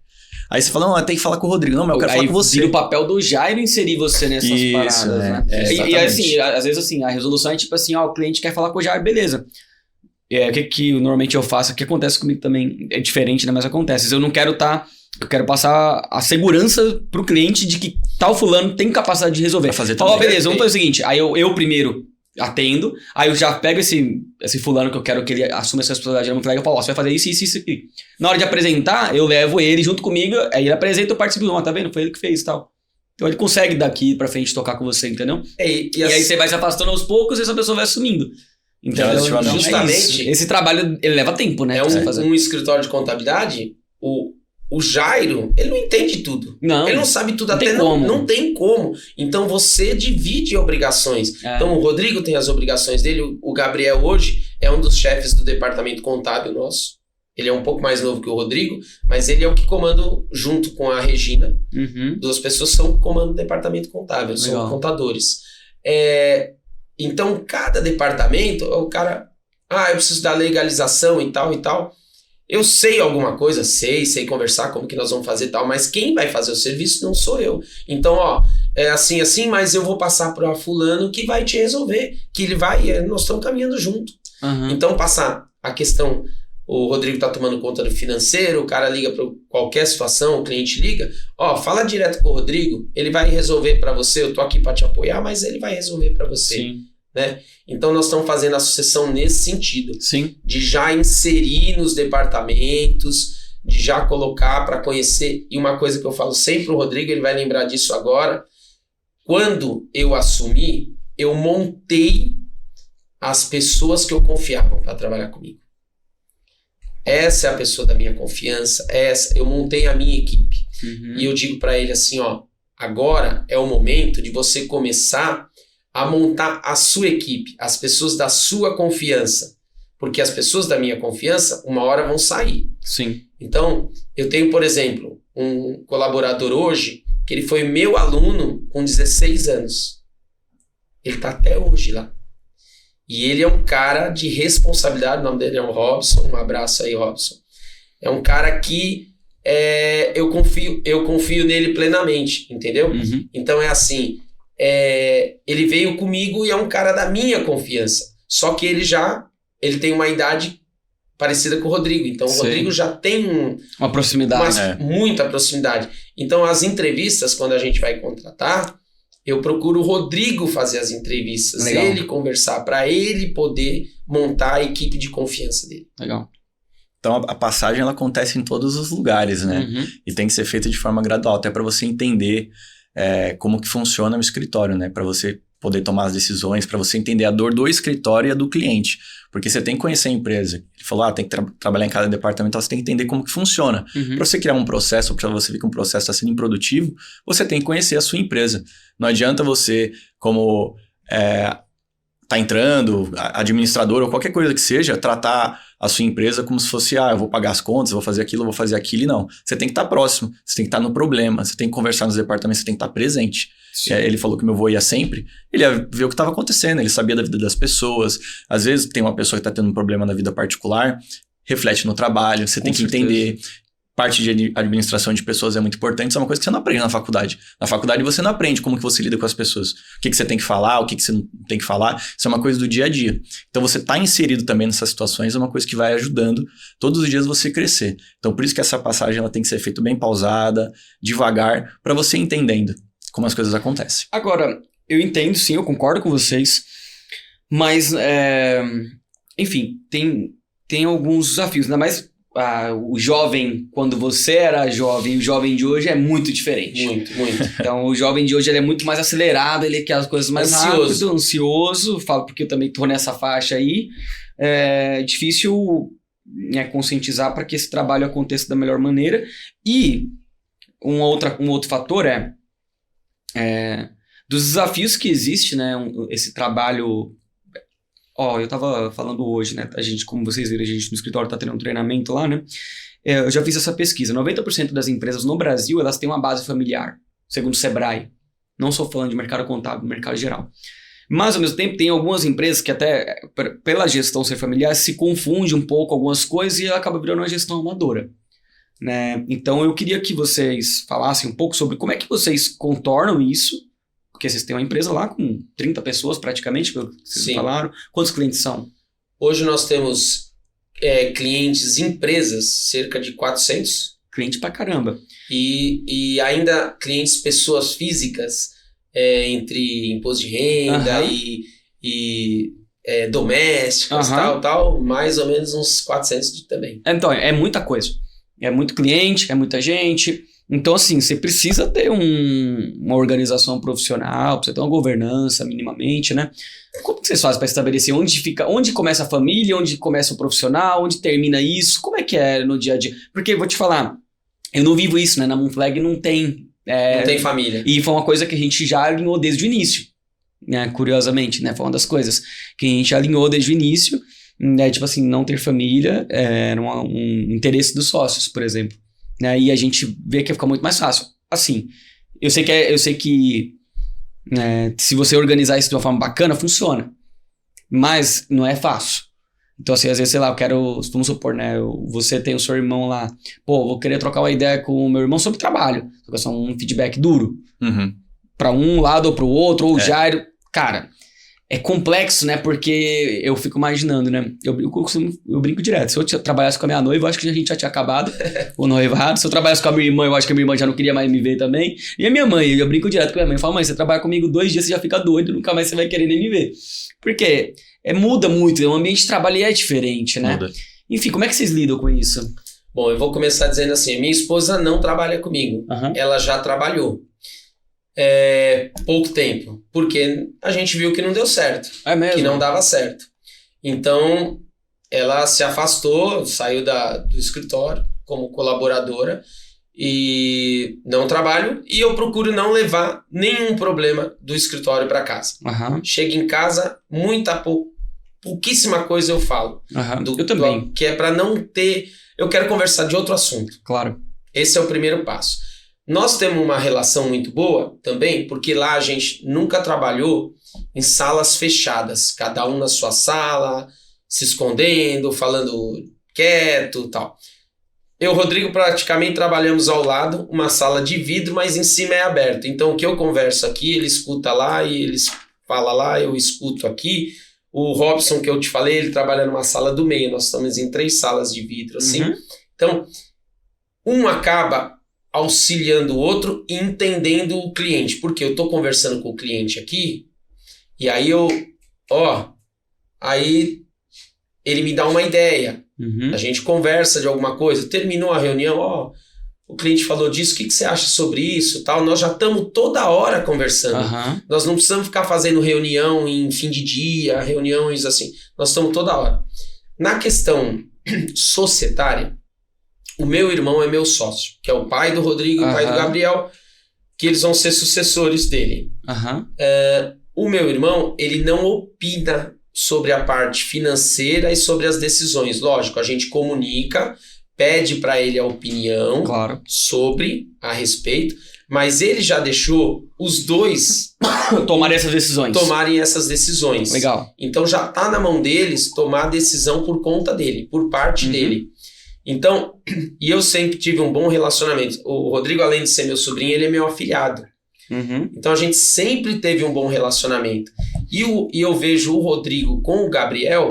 B: Aí você fala, não, tem que falar com o Rodrigo. Não, mas eu quero falar com você.
A: Vira o papel do Jairo inserir você nessas paradas, né? E assim, às vezes assim, a resolução é tipo assim, o cliente quer falar com o Jairo, beleza. O que normalmente eu faço, o que acontece comigo também é diferente, né? Mas acontece. Eu não quero estar Eu quero passar a segurança pro cliente de que tal fulano tem capacidade de resolver.
B: Pra fazer
A: Fala,
B: também.
A: beleza, vamos fazer o seguinte. Aí eu primeiro atendo, aí eu já pego esse fulano que eu quero que ele assuma essa responsabilidade na Monflag, eu falo, ó, você vai fazer isso, isso, isso aqui. Na hora de apresentar, eu levo ele junto comigo, aí ele apresenta, eu participo, ó, tá vendo? Foi ele que fez e tal. Então ele consegue daqui pra frente tocar com você, entendeu? E aí você vai se afastando aos poucos e essa pessoa vai assumindo. Entendeu?
B: Então,
C: justamente,
A: esse trabalho, ele leva tempo, né?
C: É um escritório de contabilidade, o Jairo, ele não entende tudo.
A: Não.
C: Ele não sabe tudo,
A: Não
C: até
A: tem
C: não,
A: como.
C: não tem como. Então você divide obrigações.
A: É.
C: Então o Rodrigo tem as obrigações dele, o Gabriel hoje é um dos chefes do departamento contábil nosso. Ele é um pouco mais novo que o Rodrigo, mas ele é o que comanda junto com a Regina.
A: Uhum.
C: Duas pessoas são que comandam o departamento contábil, são
A: Legal.
C: contadores. Então cada departamento, o cara, eu preciso da legalização e tal e tal. Eu sei alguma coisa, sei conversar como que nós vamos fazer e tal, mas quem vai fazer o serviço não sou eu. Então, é assim, mas eu vou passar para fulano que vai te resolver, que ele vai, nós estamos caminhando junto.
A: Uhum.
C: Então, passar a questão, o Rodrigo tá tomando conta do financeiro, o cara liga para qualquer situação, o cliente liga, fala direto com o Rodrigo, ele vai resolver para você, eu tô aqui para te apoiar, mas ele vai resolver para você.
A: Sim.
C: Né? Então nós estamos fazendo a sucessão nesse sentido,
A: Sim.
C: de já inserir nos departamentos, de já colocar para conhecer. E uma coisa que eu falo sempre pro Rodrigo, ele vai lembrar disso agora, quando eu assumi, eu montei as pessoas que eu confiava para trabalhar comigo. Essa é a pessoa da minha confiança, eu montei a minha equipe.
A: Uhum.
C: E eu digo para ele assim, agora é o momento de você começar a montar a sua equipe, as pessoas da sua confiança. Porque as pessoas da minha confiança, uma hora vão sair.
A: Sim.
C: Então, eu tenho, por exemplo, um colaborador hoje, que ele foi meu aluno com 16 anos. Ele está até hoje lá. E ele é um cara de responsabilidade, o nome dele é o Robson, um abraço aí, Robson. É um cara que eu confio nele plenamente, entendeu?
A: Uhum.
C: Então é assim, ele veio comigo e é um cara da minha confiança. Só que ele tem uma idade parecida com o Rodrigo. Então o Rodrigo já tem
A: uma proximidade.
C: muita proximidade. Então as entrevistas, quando a gente vai contratar, eu procuro o Rodrigo fazer as entrevistas.
A: Legal.
C: Ele conversar, para ele poder montar a equipe de confiança dele.
A: Legal.
B: Então a passagem ela acontece em todos os lugares, né?
A: Uhum.
B: E tem que ser feita de forma gradual, até para você entender como que funciona o escritório, né? Para você poder tomar as decisões, para você entender a dor do escritório e a do cliente. Porque você tem que conhecer a empresa. Ele falou, tem que trabalhar em cada departamento, você tem que entender como que funciona.
A: Uhum.
B: Para você criar um processo, para você ver que um processo está sendo improdutivo, você tem que conhecer a sua empresa. Não adianta você, como tá entrando, administrador ou qualquer coisa que seja, tratar a sua empresa como se fosse, eu vou pagar as contas, eu vou fazer aquilo, eu vou fazer aquilo, e não. Você tem que estar próximo, você tem que estar no problema, você tem que conversar nos departamentos, você tem que estar presente. Ele falou que meu avô ia sempre, ele ia ver o que estava acontecendo, ele sabia da vida das pessoas. Às vezes tem uma pessoa que está tendo um problema na vida particular, reflete no trabalho, você tem que entender. Parte de administração de pessoas é muito importante, isso é uma coisa que você não aprende na faculdade. Na faculdade você não aprende como que você lida com as pessoas. O que você tem que falar, o que você não tem que falar, isso é uma coisa do dia a dia. Então você tá inserido também nessas situações é uma coisa que vai ajudando todos os dias você crescer. Então por isso que essa passagem ela tem que ser feita bem pausada, devagar, para você ir entendendo como as coisas acontecem.
A: Agora, eu entendo sim, eu concordo com vocês, mas, enfim, tem alguns desafios, ainda mais o jovem, quando você era jovem, o jovem de hoje é muito diferente.
C: Muito, muito.
A: Então, o jovem de hoje ele é muito mais acelerado, ele quer as coisas mais rápido, ansioso, falo porque eu também tô nessa faixa aí. É difícil conscientizar para que esse trabalho aconteça da melhor maneira. E um outro fator dos desafios que existe, né, esse trabalho. Eu tava falando hoje, né? A gente, como vocês viram, a gente no escritório tá tendo um treinamento lá, né? Eu já fiz essa pesquisa. 90% das empresas no Brasil, elas têm uma base familiar, segundo o Sebrae. Não só falando de mercado contábil, mercado geral. Mas, ao mesmo tempo, tem algumas empresas que até, pela gestão ser familiar, se confunde um pouco algumas coisas e acaba virando uma gestão amadora. Né? Então, eu queria que vocês falassem um pouco sobre como é que vocês contornam isso. Porque vocês têm uma empresa lá com 30 pessoas praticamente, pelo que vocês falaram. Quantos clientes são?
C: Hoje nós temos clientes, empresas, cerca de 400.
A: Cliente pra caramba.
C: E ainda clientes, pessoas físicas, entre imposto de renda e domésticas, tal, mais ou menos uns 400 também.
A: Então, é muita coisa. É muito cliente, é muita gente. Então, assim, você precisa ter uma organização profissional, precisa ter uma governança minimamente, né? Como que vocês fazem para estabelecer onde começa a família, onde começa o profissional, onde termina isso? Como é que é no dia a dia? Porque, vou te falar, eu não vivo isso, né? Na Moonflag não tem...
C: não tem família.
A: E foi uma coisa que a gente já alinhou desde o início, né? Curiosamente, né? Foi uma das coisas que a gente alinhou desde o início, né? Tipo assim, não ter família era um interesse dos sócios, por exemplo. Né? E a gente vê que fica muito mais fácil. Assim, eu sei que se você organizar isso de uma forma bacana, funciona. Mas não é fácil. Então, assim, às vezes, sei lá, vamos supor, né? Você tem o seu irmão lá, vou querer trocar uma ideia com o meu irmão sobre trabalho. Só um feedback duro. Para um lado ou para o outro, ou o Jairo. Cara, é complexo, né? Porque eu fico imaginando, né? Eu brinco direto. Se eu trabalhasse com a minha noiva, eu acho que a gente já tinha acabado o noivado. Se eu trabalhasse com a minha irmã, eu acho que a minha irmã já não queria mais me ver também. E a minha mãe, eu brinco direto com a minha mãe. Eu falo, mãe, você trabalha comigo 2 dias, você já fica doido, nunca mais você vai querer nem me ver. Porque muda muito, o ambiente de trabalho é diferente, né?
B: Muda.
A: Enfim, como é que vocês lidam com isso?
C: Bom, eu vou começar dizendo assim, minha esposa não trabalha comigo. Ela já trabalhou. Pouco tempo, porque a gente viu que não deu certo,
A: mesmo?
C: Que não dava certo. Então, ela se afastou, saiu do escritório como colaboradora e não trabalho, e eu procuro não levar nenhum problema do escritório para casa. Chego em casa, pouquíssima coisa eu falo.
A: Eu também.
C: Que é para não ter... Eu quero conversar de outro assunto.
A: Claro.
C: Esse é o primeiro passo. Nós temos uma relação muito boa também, porque lá a gente nunca trabalhou em salas fechadas, cada um na sua sala, se escondendo, falando quieto e tal. Eu e o Rodrigo praticamente trabalhamos ao lado, uma sala de vidro, mas em cima é aberto. Então o que eu converso aqui, ele escuta lá e ele fala lá, eu escuto aqui. O Robson, que eu te falei, ele trabalha numa sala do meio, nós estamos em 3 salas de vidro, assim. Então, um acaba auxiliando o outro e entendendo o cliente. Porque eu estou conversando com o cliente aqui, e aí aí ele me dá uma ideia. A gente conversa de alguma coisa, terminou a reunião, o cliente falou disso, o que você acha sobre isso? Tal. Nós já estamos toda hora conversando. Nós não precisamos ficar fazendo reunião em fim de dia, reuniões assim. Nós estamos toda hora. Na questão societária, o meu irmão é meu sócio, que é o pai do Rodrigo e o pai do Gabriel, que eles vão ser sucessores dele. O meu irmão, ele não opina sobre a parte financeira e sobre as decisões. Lógico, a gente comunica, pede para ele a opinião sobre, a respeito, mas ele já deixou os dois
A: tomarem essas decisões. Legal.
C: Então já está na mão deles tomar a decisão por conta dele, por parte dele. Então, e eu sempre tive um bom relacionamento. O Rodrigo, além de ser meu sobrinho, ele é meu afilhado. Então a gente sempre teve um bom relacionamento. E eu vejo o Rodrigo com o Gabriel,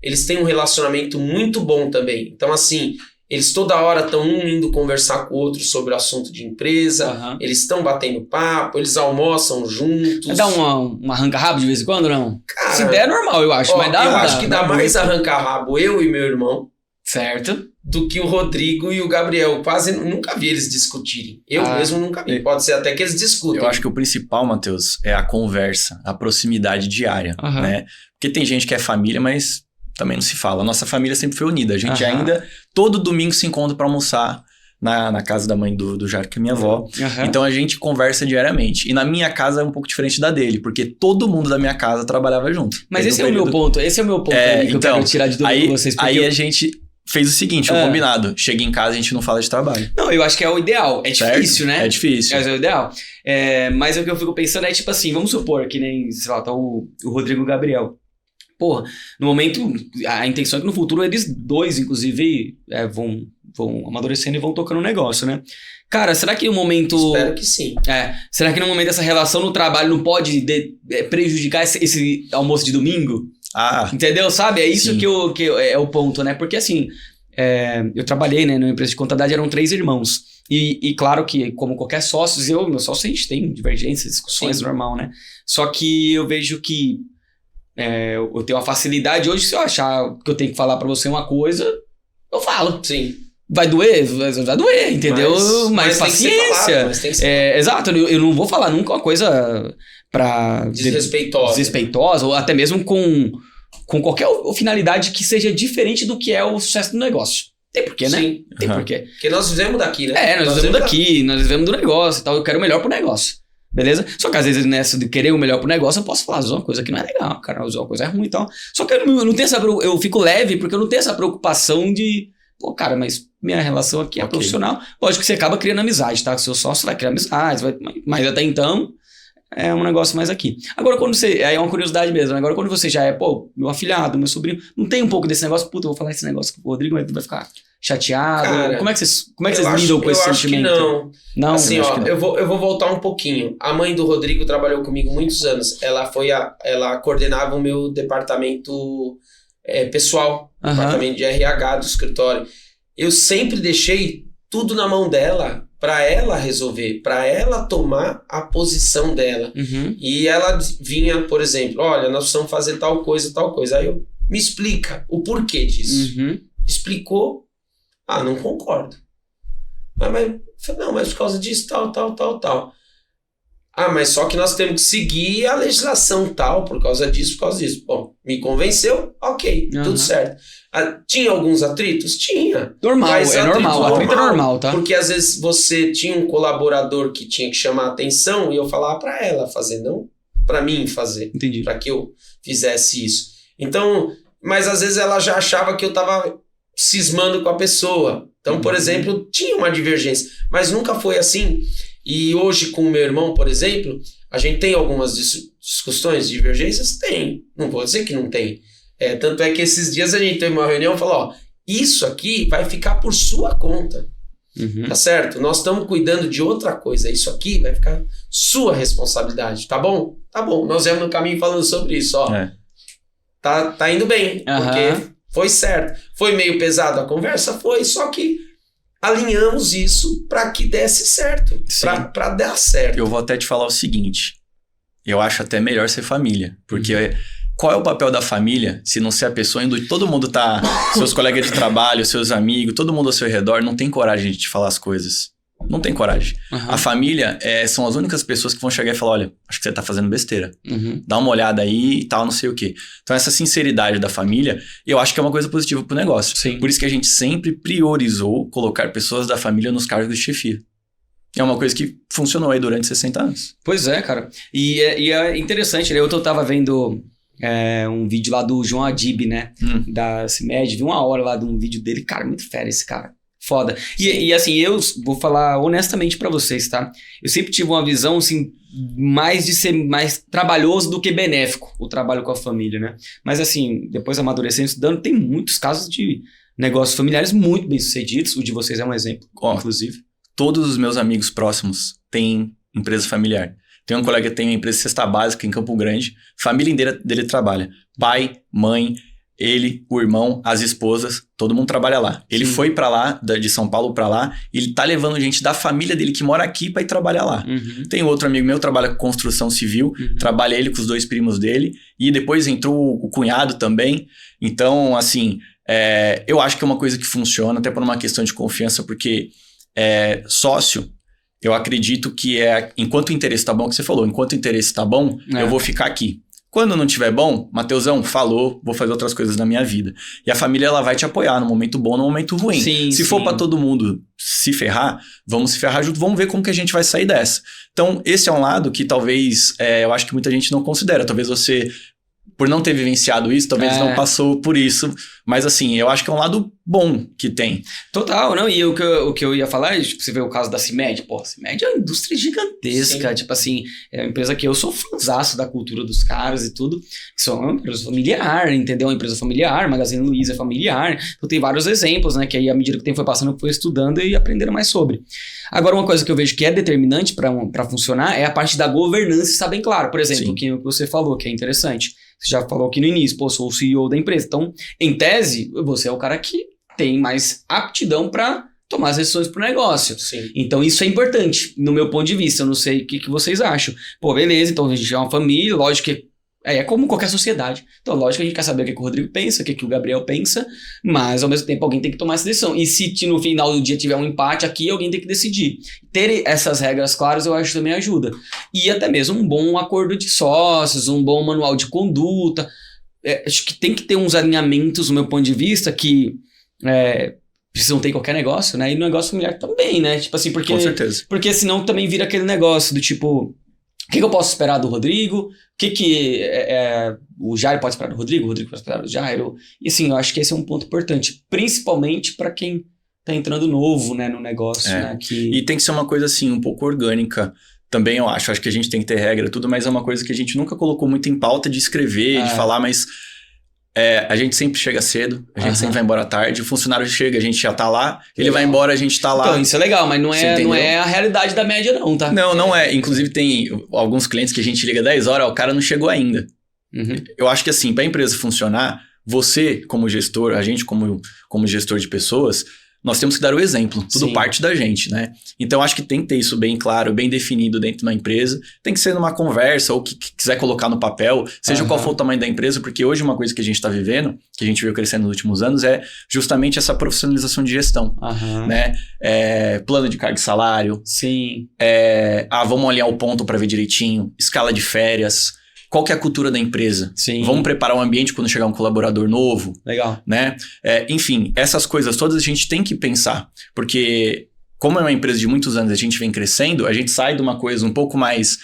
C: eles têm um relacionamento muito bom também. Então assim, eles toda hora estão indo conversar com o outro sobre o assunto de empresa, eles estão batendo papo, eles almoçam juntos.
A: Dá um arranca-rabo de vez em quando, não?
C: Cara,
A: se der é normal, eu acho. Mas
C: eu acho que dá mais arranca-rabo eu e meu irmão.
A: Certo.
C: Do que o Rodrigo e o Gabriel. Quase nunca vi eles discutirem. Eu mesmo nunca vi. Pode ser até que eles discutem.
B: Eu acho que o principal, Matheus, é a conversa, a proximidade diária, né? Porque tem gente que é família, mas também não se fala. A nossa família sempre foi unida. A gente ainda, todo domingo se encontra para almoçar na casa da mãe do Jairo, que é minha avó. Então a gente conversa diariamente. E na minha casa é um pouco diferente da dele, porque todo mundo da minha casa trabalhava junto.
A: Mas esse é o meu ponto. Esse é o meu ponto aí que eu quero tirar de dúvida com vocês.
B: Aí a gente fez o seguinte, o combinado. Chega em casa, a gente não fala de trabalho.
A: Não, eu acho que é o ideal. É difícil, né?
B: É difícil.
A: Mas é o ideal. Mas o que eu fico pensando é tipo assim, vamos supor que nem, sei lá, tá o Rodrigo e o Gabriel. Porra, no momento, a intenção é que no futuro eles dois, inclusive, vão amadurecendo e vão tocando um negócio, né? Cara, será que no momento...
C: Espero que sim.
A: Será que no momento essa relação no trabalho não pode prejudicar esse almoço de domingo? Entendeu? Sabe? É isso que é o ponto, né? Porque assim, eu trabalhei, né, numa empresa de contabilidade, eram 3 irmãos. E claro que, como qualquer sócio, meu sócio, a gente tem divergências, discussões, normal, né? Só que eu vejo que eu tenho uma facilidade hoje, se eu achar que eu tenho que falar pra você uma coisa, eu falo.
C: Sim.
A: Vai doer, entendeu? Mas paciência.
C: Mas tem que ser
A: exato, eu não vou falar nunca uma coisa pra... desrespeitosa, ou até mesmo com qualquer finalidade que seja diferente do que é o sucesso do negócio. Tem porquê, né?
C: Sim.
A: Tem porquê.
C: Porque nós vivemos daqui, né?
A: Nós vivemos daqui, nós vivemos do negócio e tal. Eu quero o melhor pro negócio. Beleza? Só que às vezes nessa de querer o melhor pro negócio, eu posso falar, uma coisa que não é legal, cara, uma coisa é ruim e tal. Só que eu não tenho eu fico leve porque eu não tenho essa preocupação de, pô, cara, mas minha relação aqui é profissional. Lógico que você acaba criando amizade, tá? Com seu sócio vai criar amizade, mas até então é um negócio mais aqui. Agora quando você, é uma curiosidade mesmo, agora quando você já é, pô, meu afilhado, meu sobrinho, não tem um pouco desse negócio, puta, eu vou falar esse negócio com o Rodrigo, mas vai ficar chateado. Cara, como é que vocês lidam com esse sentimento?
C: Eu acho que não.
A: Não,
C: assim, eu vou voltar um pouquinho. A mãe do Rodrigo trabalhou comigo muitos anos. Ela coordenava o meu departamento pessoal, departamento de RH do escritório. Eu sempre deixei tudo na mão dela para ela resolver, para ela tomar a posição dela. E ela vinha, por exemplo, olha, nós precisamos fazer tal coisa. Aí eu, me explica o porquê disso. Explicou. Ah, não concordo. Mas por causa disso, tal. Ah, mas só que nós temos que seguir a legislação tal, por causa disso. Bom, me convenceu, ok, tudo certo. Tinha alguns atritos? Tinha.
A: Normal, normal, atrito é normal, tá?
C: Porque às vezes você tinha um colaborador que tinha que chamar a atenção e eu falava pra ela fazer, não pra mim fazer.
A: Entendi.
C: Pra que eu fizesse isso. Então, mas às vezes ela já achava que eu tava cismando com a pessoa. Então, por exemplo, tinha uma divergência, mas nunca foi assim. E hoje com o meu irmão, por exemplo, a gente tem algumas discussões, divergências? Tem. Não vou dizer que não tem. Tanto é que esses dias a gente teve uma reunião e falou, isso aqui vai ficar por sua conta. Tá certo? Nós estamos cuidando de outra coisa. Isso aqui vai ficar sua responsabilidade. Tá bom? Tá bom. Nós vamos no caminho falando sobre isso, ó. Tá indo bem, porque foi certo. Foi meio pesado a conversa? Foi, só que alinhamos isso para que desse certo, para dar certo.
B: Eu vou até te falar o seguinte, eu acho até melhor ser família, porque qual é o papel da família se não ser a pessoa onde todo mundo tá, seus colegas de trabalho, seus amigos, todo mundo ao seu redor não tem coragem de te falar as coisas. Não tem coragem. A família são as únicas pessoas que vão chegar e falar, olha, acho que você tá fazendo besteira. Dá uma olhada aí e tal, não sei o quê. Então essa sinceridade da família, eu acho que é uma coisa positiva pro negócio.
A: Sim.
B: Por isso que a gente sempre priorizou colocar pessoas da família nos cargos de chefia. É uma coisa que funcionou aí durante 60 anos.
A: Pois é, cara. E é interessante, né? Eu tava vendo um vídeo lá do João Adib, né? Da CIMED. Vi 1 hora lá de um vídeo dele. Cara, muito fera esse cara. Foda. E assim, eu vou falar honestamente pra vocês, tá? Eu sempre tive uma visão, assim, mais de ser mais trabalhoso do que benéfico, o trabalho com a família, né? Mas assim, depois amadurecendo, estudando, tem muitos casos de negócios familiares muito bem sucedidos. O de vocês é um exemplo, inclusive.
B: Todos os meus amigos próximos têm empresa familiar. Tem um colega que tem uma empresa de cesta básica em Campo Grande, família inteira dele trabalha. Pai, mãe, ele, o irmão, as esposas, todo mundo trabalha lá. Ele foi pra lá, de São Paulo pra lá, e ele tá levando gente da família dele que mora aqui pra ir trabalhar lá. Tem outro amigo meu, trabalha com construção civil, trabalha ele com os 2 primos dele, e depois entrou o cunhado também. Então, assim, eu acho que é uma coisa que funciona, até por uma questão de confiança, porque sócio, eu acredito que enquanto o interesse tá bom, que você falou, enquanto o interesse tá bom, eu vou ficar aqui. Quando não tiver bom, Mateusão, falou, vou fazer outras coisas na minha vida. E a família, ela vai te apoiar no momento bom, no momento ruim. Se for pra todo mundo se ferrar, vamos se ferrar junto, vamos ver como que a gente vai sair dessa. Então, esse é um lado que talvez, eu acho que muita gente não considera. Talvez você, por não ter vivenciado isso, talvez não passou por isso. Mas assim, eu acho que é um lado bom que tem.
A: Total, não? E o que eu ia falar, tipo, você vê o caso da CIMED. Pô, a CIMED é uma indústria gigantesca. Sim. Tipo assim, é uma empresa que eu sou fãzaço da cultura dos caras e tudo. Que são uma empresa familiar, entendeu? Uma empresa familiar, Magazine Luiza é familiar. Então tem vários exemplos, né? Que aí, à medida que o tempo foi passando, eu fui estudando e aprendendo mais sobre. Agora, uma coisa que eu vejo que é determinante para funcionar é a parte da governança estar bem claro. Por exemplo, o que você falou, que é interessante. Você já falou aqui no início, pô, sou o CEO da empresa. Então, em tese, você é o cara que tem mais aptidão para tomar as decisões pro negócio.
C: Sim.
A: Então isso é importante, no meu ponto de vista. Eu não sei o que vocês acham. Pô, beleza, então a gente é uma família, lógico que é como qualquer sociedade. Então, lógico que a gente quer saber o que o Rodrigo pensa, o que o Gabriel pensa, mas ao mesmo tempo alguém tem que tomar essa decisão. E se no final do dia tiver um empate aqui, alguém tem que decidir. Ter essas regras claras eu acho que também ajuda. E até mesmo um bom acordo de sócios, um bom manual de conduta. Acho que tem que ter uns alinhamentos, do meu ponto de vista, que precisam ter em qualquer negócio, né? E no negócio familiar também, né? Tipo assim, porque...
B: Com certeza.
A: Porque senão também vira aquele negócio do tipo... O que eu posso esperar do Rodrigo? O que o Jairo pode esperar do Rodrigo? O Rodrigo pode esperar do Jairo? E assim, eu acho que esse é um ponto importante. Principalmente para quem tá entrando novo, né, no negócio, né?
B: E tem que ser uma coisa assim, um pouco orgânica. Também eu acho que a gente tem que ter regra tudo, mas é uma coisa que a gente nunca colocou muito em pauta de escrever, de falar, mas... a gente sempre chega cedo, a gente sempre vai embora tarde, o funcionário chega, a gente já tá lá, ele vai embora, a gente tá lá.
A: Então, isso é legal, mas não é a realidade da média não, tá?
B: Não é. Inclusive tem alguns clientes que a gente liga 10 horas, o cara não chegou ainda.
A: Uhum.
B: Eu acho que assim, pra empresa funcionar, você como gestor, a gente como gestor de pessoas, nós temos que dar o exemplo, tudo
A: Sim.
B: parte da gente, né? Então, acho que tem que ter isso bem claro, bem definido dentro da empresa. Tem que ser numa conversa, ou que quiser colocar no papel, seja qual for o tamanho da empresa, porque hoje uma coisa que a gente está vivendo, que a gente veio crescendo nos últimos anos, é justamente essa profissionalização de gestão, né? Plano de carga e salário.
A: Sim.
B: Vamos alinhar o ponto para ver direitinho, escala de férias. Qual que é a cultura da empresa?
A: Sim.
B: Vamos preparar o ambiente quando chegar um colaborador novo?
A: Legal.
B: Né? Enfim, essas coisas todas a gente tem que pensar. Porque, como é uma empresa de muitos anos, a gente vem crescendo, a gente sai de uma coisa um pouco mais...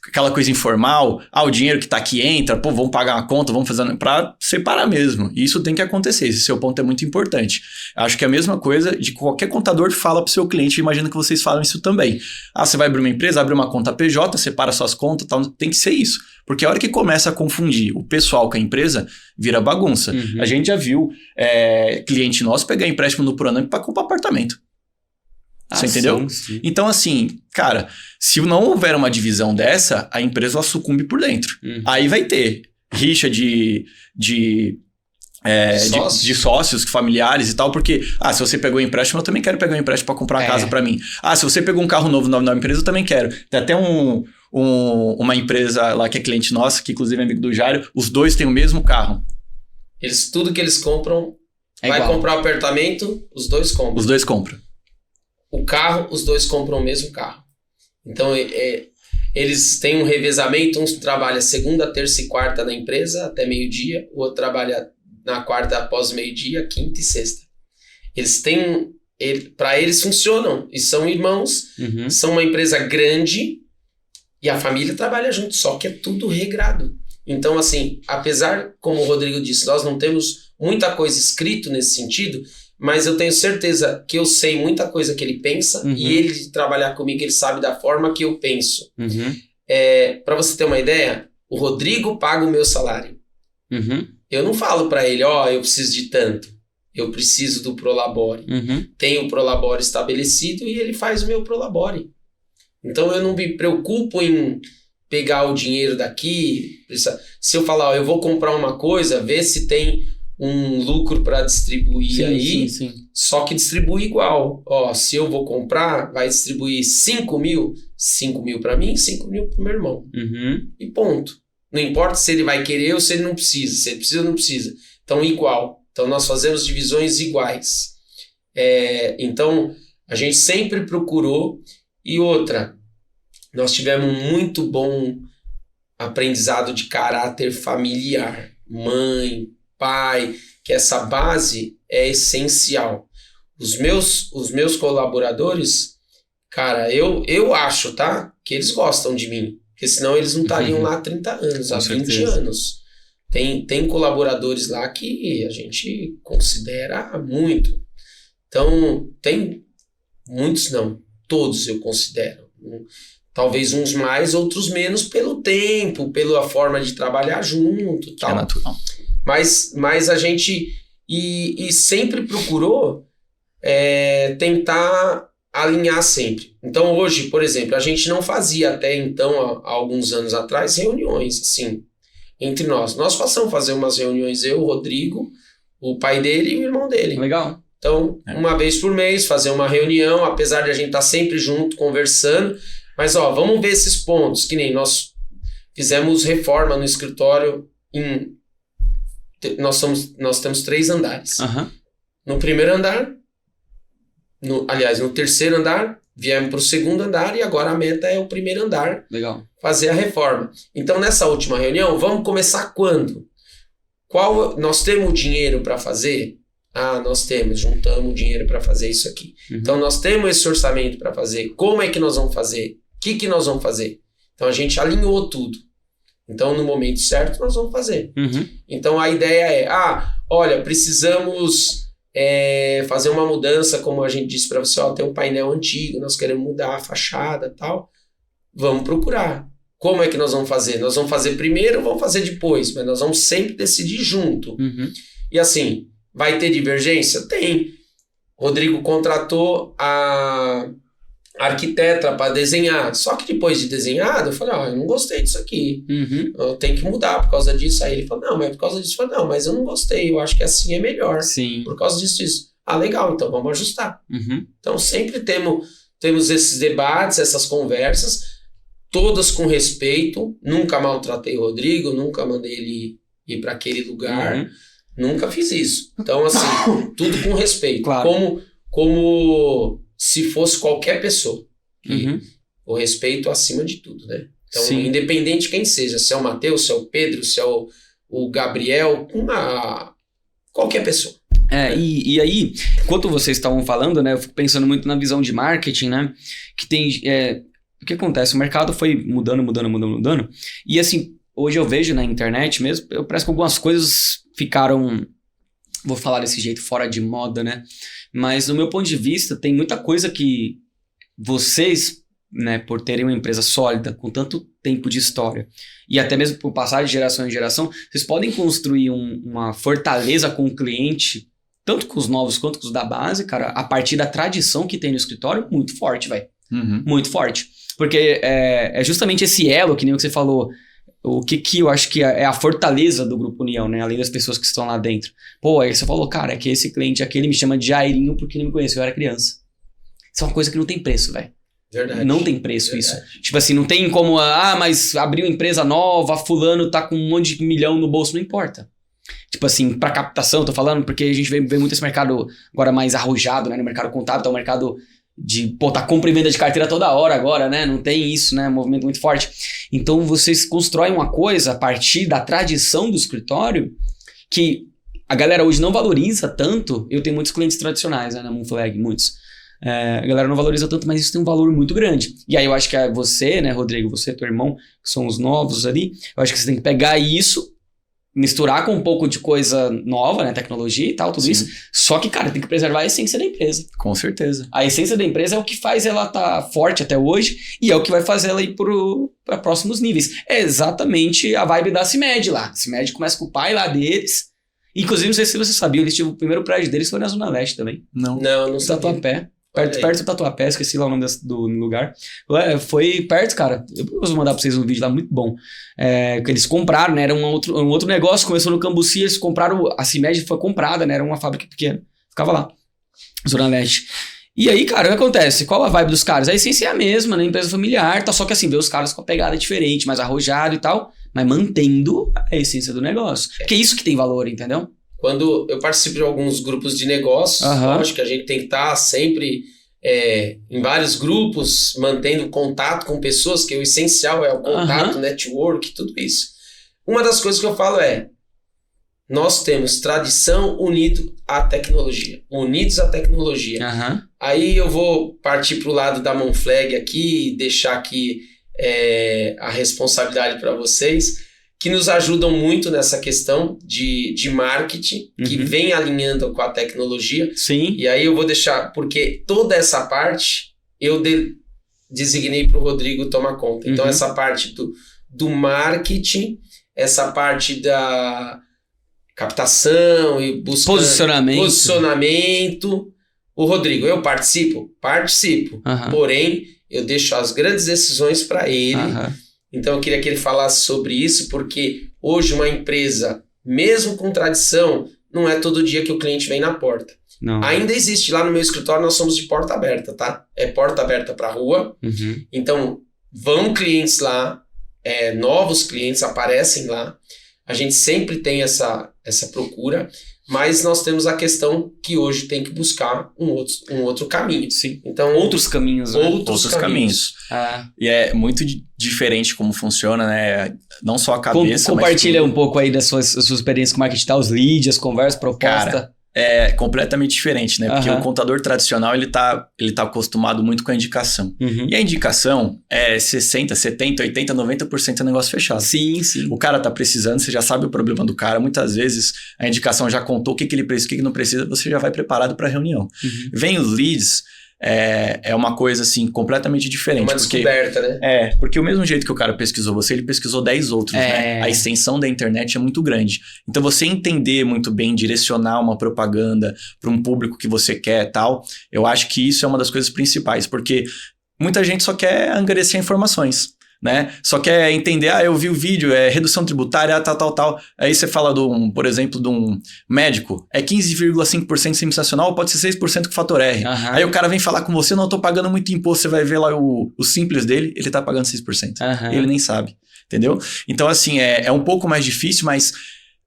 B: Aquela coisa informal. O dinheiro que tá aqui entra, vamos pagar uma conta, vamos fazer... Pra separar mesmo. E isso tem que acontecer. Esse seu ponto é muito importante. Acho que é a mesma coisa de qualquer contador fala pro seu cliente. Imagino que vocês falam isso também. Você vai abrir uma empresa, abre uma conta PJ, separa suas contas, tal. Tem que ser isso. Porque a hora que começa a confundir o pessoal com a empresa, vira bagunça.
A: Uhum.
B: A gente já viu cliente nosso pegar empréstimo no Pronamp para comprar apartamento. Você entendeu?
A: Sim.
B: Então, assim, cara, se não houver uma divisão dessa, a empresa ela sucumbe por dentro.
A: Uhum.
B: Aí vai ter rixa de sócios, familiares e tal, porque, se você pegou um empréstimo, eu também quero pegar um empréstimo para comprar uma casa para mim. Se você pegou um carro novo na empresa, eu também quero. Tem até uma empresa lá que é cliente nossa, que inclusive é amigo do Jairo, os dois têm o mesmo carro.
C: Tudo que eles compram, vai
A: igual.
C: comprar o apartamento, os dois compram.
B: Os dois compram.
C: O carro, os dois compram o mesmo carro. Então, eles têm um revezamento, um trabalha segunda, terça e quarta na empresa, até meio-dia, o outro trabalha na quarta após meio-dia, quinta e sexta. Eles têm... Para eles funcionam, e são irmãos, são uma empresa grande, e a família trabalha junto, só que é tudo regrado. Então, assim, apesar, como o Rodrigo disse, nós não temos muita coisa escrito nesse sentido, mas eu tenho certeza que eu sei muita coisa que ele pensa, e ele trabalhar comigo, ele sabe da forma que eu penso. Para você ter uma ideia, o Rodrigo paga o meu salário. Eu não falo para ele, eu preciso de tanto. Eu preciso do Prolabore. Tenho o Prolabore estabelecido e ele faz o meu Prolabore. Então eu não me preocupo em pegar o dinheiro daqui. Se eu falar, eu vou comprar uma coisa, ver se tem um lucro para distribuir aí,
A: sim.
C: Só que distribui igual. Se eu vou comprar, vai distribuir 5 mil para mim, 5 mil para o meu irmão. E ponto. Não importa se ele vai querer ou se ele não precisa. Se ele precisa ou não precisa. Então, igual. Então, nós fazemos divisões iguais. Então, a gente sempre procurou. E outra, nós tivemos um muito bom aprendizado de caráter familiar. Mãe, pai, que essa base é essencial. Os meus colaboradores, cara, eu acho, tá? Que eles gostam de mim. Porque senão eles não estariam lá há 30 anos, há 20 anos. Tem colaboradores lá que a gente considera muito. Então, tem muitos não. Todos eu considero. Talvez uns mais, outros menos pelo tempo, pela forma de trabalhar junto. Tal.
B: É natural.
C: Mas a gente e sempre procurou tentar alinhar sempre. Então hoje, por exemplo, a gente não fazia até então, há alguns anos atrás, reuniões assim, entre nós. Nós passamos a fazer umas reuniões, eu, o Rodrigo, o pai dele e o irmão dele.
A: Legal.
C: Então, uma vez por mês, fazer uma reunião, apesar de a gente estar sempre junto, conversando. Mas, vamos ver esses pontos, que nem nós fizemos reforma no escritório nós temos 3 andares.
A: Uhum.
C: No primeiro andar, no terceiro andar, viemos para o segundo andar e agora a meta é o primeiro andar.
A: Legal.
C: Fazer a reforma. Então, nessa última reunião, vamos começar quando? Nós temos dinheiro para fazer? Nós juntamos dinheiro para fazer isso aqui.
A: Uhum.
C: Então, nós temos esse orçamento para fazer. Como é que nós vamos fazer? O que nós vamos fazer? Então, a gente alinhou tudo. Então, no momento certo, nós vamos fazer.
A: Uhum.
C: Então, a ideia é, precisamos fazer uma mudança, como a gente disse para você, tem um painel antigo, nós queremos mudar a fachada e tal. Vamos procurar. Como é que nós vamos fazer? Nós vamos fazer primeiro ou vamos fazer depois? Mas nós vamos sempre decidir junto.
A: Uhum.
C: E assim, vai ter divergência? Tem. Rodrigo contratou a arquiteta para desenhar. Só que depois de desenhado, eu falei, eu não gostei disso aqui.
A: Uhum.
C: Eu tenho que mudar por causa disso. Aí ele falou, não, mas por causa disso. Eu falei, não, mas eu não gostei. Eu acho que assim é melhor.
A: Sim.
C: Por causa disso. Legal, então vamos ajustar.
A: Uhum.
C: Então sempre temos esses debates, essas conversas, todas com respeito. Nunca maltratei o Rodrigo, nunca mandei ele ir para aquele lugar.
A: Uhum.
C: Nunca fiz isso. Então, assim, tudo com respeito.
A: Claro.
C: Como se fosse qualquer pessoa.
A: Uhum.
C: O respeito acima de tudo, né? Então,
A: Sim.
C: independente de quem seja, se é o Matheus, se é o Pedro, se é o Gabriel, qualquer pessoa.
A: E aí, enquanto vocês estavam falando, né, eu fico pensando muito na visão de marketing, né, que tem, o que acontece, o mercado foi mudando, e assim, hoje eu vejo na internet mesmo, parece que algumas coisas ficaram, vou falar desse jeito, fora de moda, né, mas no meu ponto de vista, tem muita coisa que vocês, né, por terem uma empresa sólida, com tanto tempo de história, e até mesmo por passar de geração em geração, vocês podem construir uma fortaleza com o cliente, tanto com os novos quanto com os da base, cara, a partir da tradição que tem no escritório, muito forte, velho.
B: Uhum.
A: Muito forte. Porque é justamente esse elo, que nem o que você falou, o que eu acho que é a fortaleza do Grupo União, né? Além das pessoas que estão lá dentro. Aí você falou, cara, é que esse cliente aqui, ele me chama de Jairinho porque ele me conheceu, eu era criança. Isso é uma coisa que não tem preço, velho.
C: Verdade.
A: Não tem preço.
C: Verdade.
A: Isso. Tipo assim, não tem como, mas abriu empresa nova, fulano tá com um monte de milhão no bolso, não importa. Tipo assim, pra captação, tô falando, porque a gente vê muito esse mercado agora mais arrojado, né? No mercado contábil, tá um mercado de, tá compra e venda de carteira toda hora agora, né? Não tem isso, né? Um movimento muito forte. Então, vocês constroem uma coisa a partir da tradição do escritório que a galera hoje não valoriza tanto. Eu tenho muitos clientes tradicionais, né? Na Moonflag, muitos. A galera não valoriza tanto, mas isso tem um valor muito grande. E aí eu acho que você, né, Rodrigo, você, teu irmão, que são os novos ali, eu acho que você tem que pegar isso, misturar com um pouco de coisa nova, né, tecnologia e tal, tudo isso. Só que, cara, tem que preservar a essência da empresa.
B: Com certeza.
A: A essência da empresa é o que faz ela estar forte até hoje e é o que vai fazer ela ir para próximos níveis. É exatamente a vibe da CIMED lá. A CIMED começa com o pai lá deles. Inclusive, não sei se você sabia, o primeiro prédio deles foi na Zona Leste também.
C: Não sabia.
A: Tatuapé. Perto do Tatuapé, esqueci lá o nome do lugar. Foi perto, cara. Eu vou mandar pra vocês um vídeo lá, muito bom. Que eles compraram, né? Era um outro negócio, começou no Cambuci, eles compraram, a CIMED foi comprada, né? Era uma fábrica pequena. Ficava lá, Zona Leste. E aí, cara, o que acontece? Qual a vibe dos caras? A essência é a mesma, né? Empresa familiar, tá? Só que assim, vê os caras com a pegada diferente, mais arrojado e tal, mas mantendo a essência do negócio. Porque é isso que tem valor, entendeu?
C: Quando eu participo de alguns grupos de negócios, acho que a gente tem que estar sempre em vários grupos, mantendo contato com pessoas, que o essencial é o contato, network, tudo isso. Uma das coisas que eu falo nós temos tradição unidos à tecnologia. Aí eu vou partir para o lado da Moonflag aqui e deixar aqui a responsabilidade para vocês, que nos ajudam muito nessa questão de marketing, que vem alinhando com a tecnologia.
A: Sim.
C: E aí eu vou deixar, porque toda essa parte eu designei para o Rodrigo tomar conta. Então essa parte do marketing, essa parte da captação e busca posicionamento. O Rodrigo, eu participo? Participo. Porém, eu deixo as grandes decisões para ele. Então, eu queria que ele falasse sobre isso, porque hoje uma empresa, mesmo com tradição, não é todo dia que o cliente vem na porta.
A: Não.
C: Ainda existe, lá no meu escritório nós somos de porta aberta, tá? É porta aberta para rua, então vão clientes lá, novos clientes aparecem lá, a gente sempre tem essa procura, mas nós temos a questão que hoje tem que buscar um outro caminho.
A: Sim.
C: Então,
A: Outros caminhos, né?
B: Outros caminhos. E é muito diferente como funciona, né? Não só a cabeça,
A: compartilha
B: mas
A: um pouco aí das suas experiências com marketing digital, os leads, as conversas, proposta.
B: Cara, é completamente diferente, né? Porque o contador tradicional, ele tá acostumado muito com a indicação. E a indicação é 60%, 70%, 80%, 90% é negócio fechado.
A: Sim, sim.
B: O cara tá precisando, você já sabe o problema do cara. Muitas vezes a indicação já contou o que ele precisa, o que não precisa, você já vai preparado para a reunião. Vem os leads, é uma coisa assim completamente diferente.
C: Uma descoberta, né?
B: Porque o mesmo jeito que o cara pesquisou você, ele pesquisou 10 outros, né? A extensão da internet é muito grande. Então você entender muito bem, direcionar uma propaganda para um público que você quer e tal, eu acho que isso é uma das coisas principais, porque muita gente só quer angariar informações, né? Só quer entender, eu vi o vídeo, redução tributária, tal. Aí você fala por exemplo, de um médico, 15,5% sensacional, pode ser 6% com fator R. Aí o cara vem falar com você, não, eu tô pagando muito imposto, você vai ver lá o simples dele, ele tá pagando 6%. Ele nem sabe, entendeu? Então, assim, é um pouco mais difícil, mas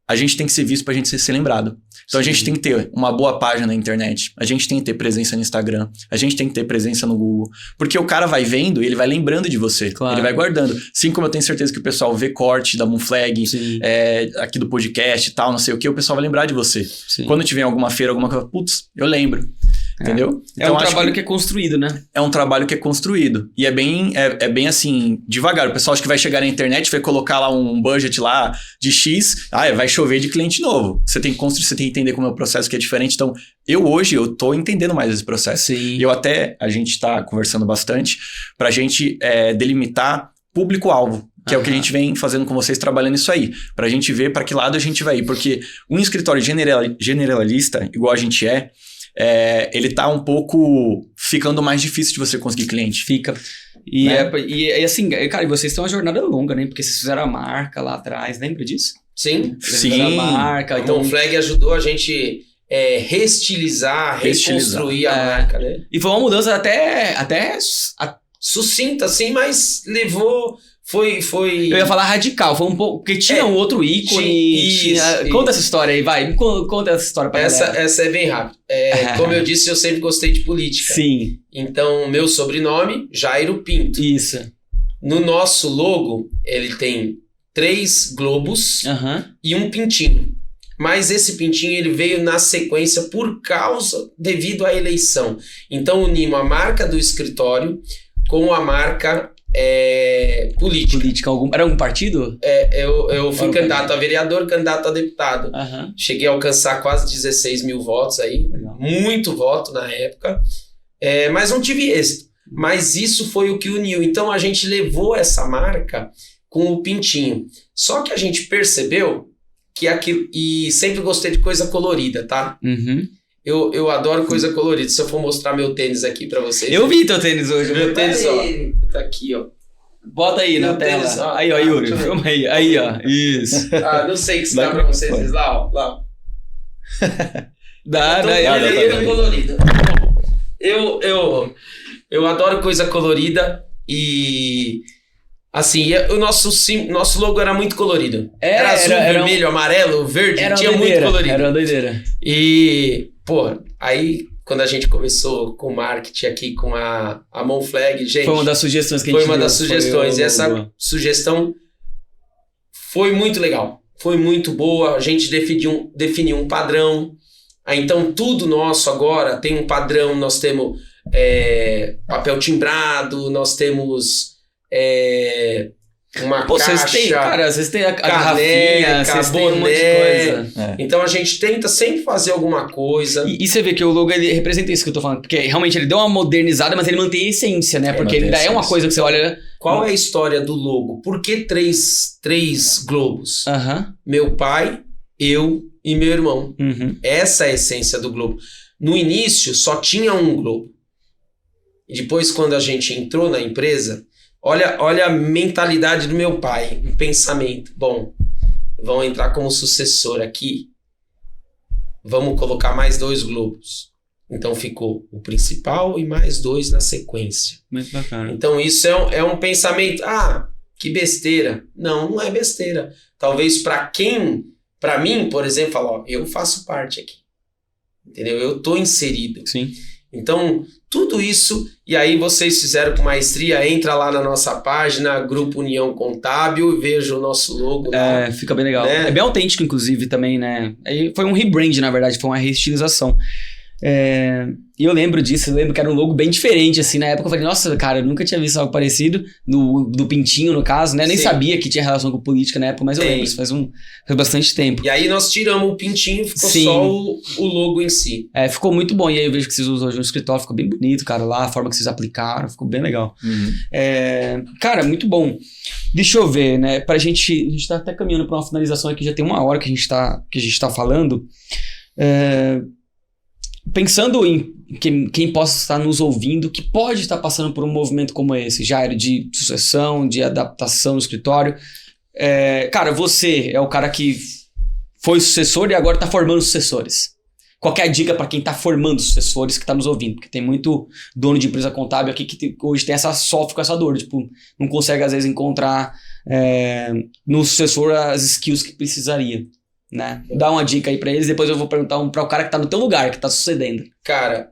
B: a gente tem que ser visto pra gente ser lembrado. Então, a gente tem que ter uma boa página na internet, a gente tem que ter presença no Instagram, a gente tem que ter presença no Google, porque o cara vai vendo e ele vai lembrando de você, ele vai guardando. Assim como eu tenho certeza que o pessoal vê corte da Moonflag, aqui do podcast e tal, não sei o que, o pessoal vai lembrar de você. Quando tiver alguma feira, alguma coisa, putz, eu lembro. Entendeu?
A: Então, um trabalho que é construído, né?
B: É um trabalho que é construído. E é bem assim, devagar. O pessoal acha que vai chegar na internet, vai colocar lá um budget lá de X, vai chover de cliente novo. Você tem que construir, você tem que entender como é o processo que é diferente. Então, hoje eu tô entendendo mais esse processo. E a gente tá conversando bastante pra gente delimitar público-alvo. Que é o que a gente vem fazendo com vocês, trabalhando isso aí. Pra gente ver pra que lado a gente vai ir. Porque um escritório generalista, igual a gente ele tá um pouco ficando mais difícil de você conseguir cliente.
A: Fica. E, né? Assim, cara, e vocês têm uma jornada longa, né? Porque vocês fizeram a marca lá atrás, lembra disso?
C: Sim.
A: A marca.
C: Então, o Flag ajudou a gente reestilizar, reconstruir a marca, né?
A: E foi uma mudança até
C: sucinta, assim, mas levou... Foi...
A: Eu ia falar radical, foi um pouco... Porque tinha um outro ícone... Conta essa história aí, vai. Conta essa história pra galera.
C: Essa é bem rápida. Como eu disse, eu sempre gostei de política.
A: Sim.
C: Então, meu sobrenome, Jairo Pinto.
A: Isso.
C: No nosso logo, ele tem 3 globos e um pintinho. Mas esse pintinho, ele veio na sequência devido à eleição. Então, unimos a marca do escritório com a marca... política.
A: Era algum partido?
C: Eu fui candidato a vereador, candidato a deputado. Cheguei a alcançar quase 16 mil votos aí.
A: Legal.
C: Muito voto na época. Mas não tive êxito. Mas isso foi o que uniu. Então a gente levou essa marca com o pintinho. Só que a gente percebeu que aquilo... E sempre gostei de coisa colorida, tá? Eu adoro coisa colorida. Se eu for mostrar meu tênis aqui pra vocês...
A: Eu vi teu tênis hoje.
C: Meu tênis, ó. Tá aqui, ó.
A: Bota aí na tela. Tênis, ó. Aí, ó, Yuri. Filma aí. Aí, ó. Isso.
C: Não sei se dá pra vocês. Lá, ó. Lá.
A: Dá.
C: Colorido. Eu adoro coisa colorida e... Assim, o nosso logo era muito colorido. Era azul, vermelho, amarelo, verde, tinha muito colorido.
A: Era uma doideira.
C: E, aí quando a gente começou com o marketing aqui com a Moonflag, gente...
A: Foi uma das sugestões que a gente
C: Foi uma das sugestões. E essa sugestão foi muito legal. Foi muito boa. A gente definiu um padrão. Então, tudo nosso agora tem um padrão. Nós temos papel timbrado, nós temos... uma caixa,
A: vocês têm a garrafinha, vocês têm um monte de coisa.
C: Então a gente tenta sempre fazer alguma coisa.
A: E você vê que o logo ele representa isso que eu tô falando, porque realmente ele deu uma modernizada, mas ele mantém a essência, né? Porque ele ainda é uma coisa que você olha...
C: Qual é a história do logo? Por que três globos? Meu pai, eu e meu irmão. Essa é a essência do globo. No início só tinha um globo. E depois quando a gente entrou na empresa... Olha a mentalidade do meu pai, o pensamento. Bom, vão entrar como sucessor aqui. vamos colocar mais 2 globos. Então ficou o principal e mais 2 na sequência.
A: Muito bacana.
C: Então isso é um pensamento, que besteira. Não é besteira. Talvez para mim, por exemplo, fala, eu faço parte aqui. Entendeu? Eu tô inserido.
A: Sim.
C: Então, tudo isso, e aí vocês fizeram com maestria, entra lá na nossa página, Grupo União Contábil, e veja o nosso logo lá.
A: Fica bem legal.
C: Né?
A: É bem autêntico, inclusive, também, né? Foi um rebrand, na verdade, foi uma reestilização. E eu lembro disso, eu lembro que era um logo bem diferente, assim, na época eu falei, nossa, cara, eu nunca tinha visto algo parecido, do Pintinho, no caso, né, nem
C: Sim.
A: sabia que tinha relação com política na época, mas eu lembro, isso faz bastante tempo.
C: E aí nós tiramos o pintinho, ficou
A: Sim.
C: só o logo em si.
A: Ficou muito bom, e aí eu vejo que vocês usam hoje no escritório, ficou bem bonito, cara, lá, a forma que vocês aplicaram, ficou bem legal. Cara, muito bom. Deixa eu ver, né, a gente tá até caminhando pra uma finalização aqui, já tem 1 hora que a gente tá falando. Pensando em quem possa estar nos ouvindo, que pode estar passando por um movimento como esse, Jairo, de sucessão, de adaptação no escritório. Cara, você é o cara que foi sucessor e agora está formando sucessores. Qual que é a dica para quem está formando sucessores que está nos ouvindo? Porque tem muito dono de empresa contábil aqui que hoje sofre com essa dor. Tipo, não consegue, às vezes, encontrar no sucessor as skills que precisaria. Né? Dá uma dica aí pra eles, depois eu vou perguntar para o cara que tá no teu lugar, que tá sucedendo.
C: Cara,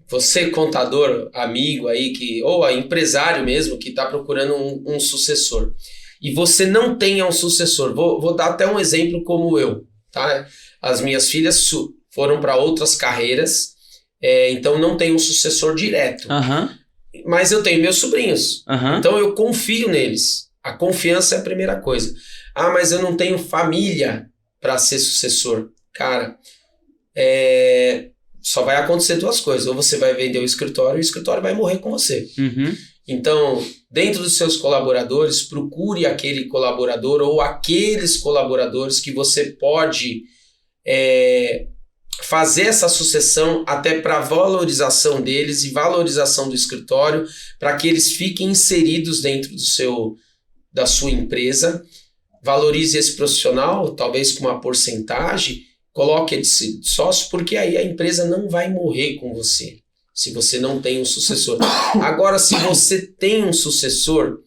C: você contador, amigo aí, ou empresário mesmo, que tá procurando um sucessor, e você não tenha um sucessor, vou dar até um exemplo como eu, tá? As minhas filhas foram para outras carreiras, então não tenho um sucessor direto, mas eu tenho meus sobrinhos, então eu confio neles. A confiança é a primeira coisa. Mas eu não tenho família para ser sucessor. Cara, só vai acontecer 2 coisas. Ou você vai vender o escritório e o escritório vai morrer com você. Então, dentro dos seus colaboradores, procure aquele colaborador ou aqueles colaboradores que você pode fazer essa sucessão até para valorização deles e valorização do escritório, para que eles fiquem inseridos dentro da sua empresa. Valorize esse profissional, talvez com uma porcentagem, coloque ele de sócio, porque aí a empresa não vai morrer com você, se você não tem um sucessor. Agora, se você tem um sucessor,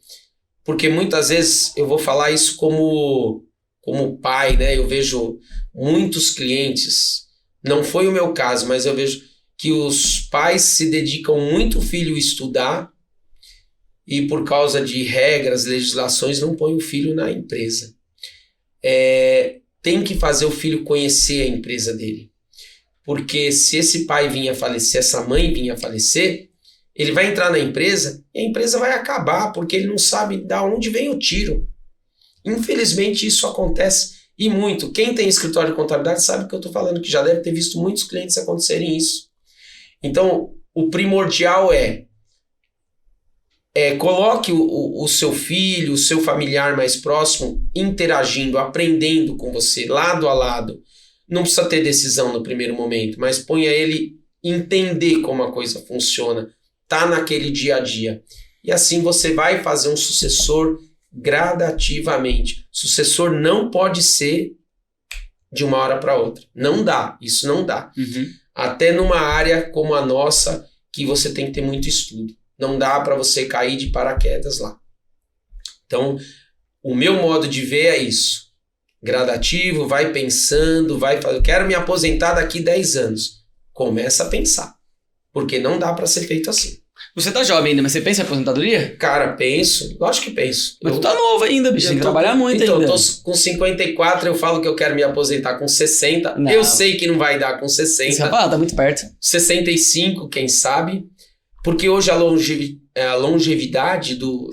C: porque muitas vezes eu vou falar isso como pai, né? Eu vejo muitos clientes, não foi o meu caso, mas eu vejo que os pais se dedicam muito o filho a estudar, e por causa de regras, legislações, não põe o filho na empresa. Tem que fazer o filho conhecer a empresa dele. Porque se esse pai vir a falecer, essa mãe vir a falecer, ele vai entrar na empresa e a empresa vai acabar, porque ele não sabe de onde vem o tiro. Infelizmente isso acontece e muito. Quem tem escritório de contabilidade sabe o que eu estou falando, que já deve ter visto muitos clientes acontecerem isso. Então, o primordial coloque o seu filho, o seu familiar mais próximo, interagindo, aprendendo com você, lado a lado. Não precisa ter decisão no primeiro momento, mas ponha ele entender como a coisa funciona, tá naquele dia a dia. E assim você vai fazer um sucessor gradativamente. Sucessor não pode ser de uma hora para outra. Não dá, isso não dá. Até numa área como a nossa, que você tem que ter muito estudo. Não dá para você cair de paraquedas lá. Então, o meu modo de ver é isso. Gradativo, vai pensando, eu quero me aposentar daqui 10 anos. Começa a pensar. Porque não dá para ser feito assim.
A: Você tá jovem ainda, mas você pensa em aposentadoria?
C: Cara, penso. Lógico que penso.
A: Mas tu tá novo ainda, bicho. Tem que trabalhar muito ainda.
C: Então, eu tô com 54, eu falo que eu quero me aposentar com 60.
A: Não.
C: Eu sei que não vai dar com 60.
A: Tá muito perto.
C: 65, quem sabe. Porque hoje a longevidade do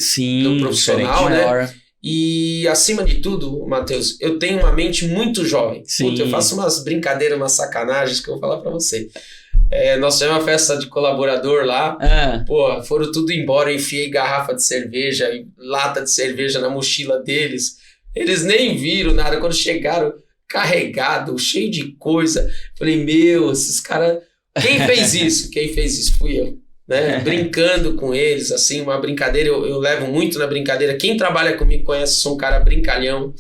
C: profissional, né? E acima de tudo, Matheus, eu tenho uma mente muito jovem. Puta, eu faço umas brincadeiras, umas sacanagens que eu vou falar pra você. Nós tivemos uma festa de colaborador lá. Pô, foram tudo embora. Eu enfiei garrafa de cerveja, lata de cerveja na mochila deles. Eles nem viram nada. Quando chegaram, carregado, cheio de coisa. Falei, esses caras... Quem fez isso? Quem fez isso? Fui eu. Né? Brincando com eles, assim, uma brincadeira, eu levo muito na brincadeira. Quem trabalha comigo conhece, sou um cara brincalhão.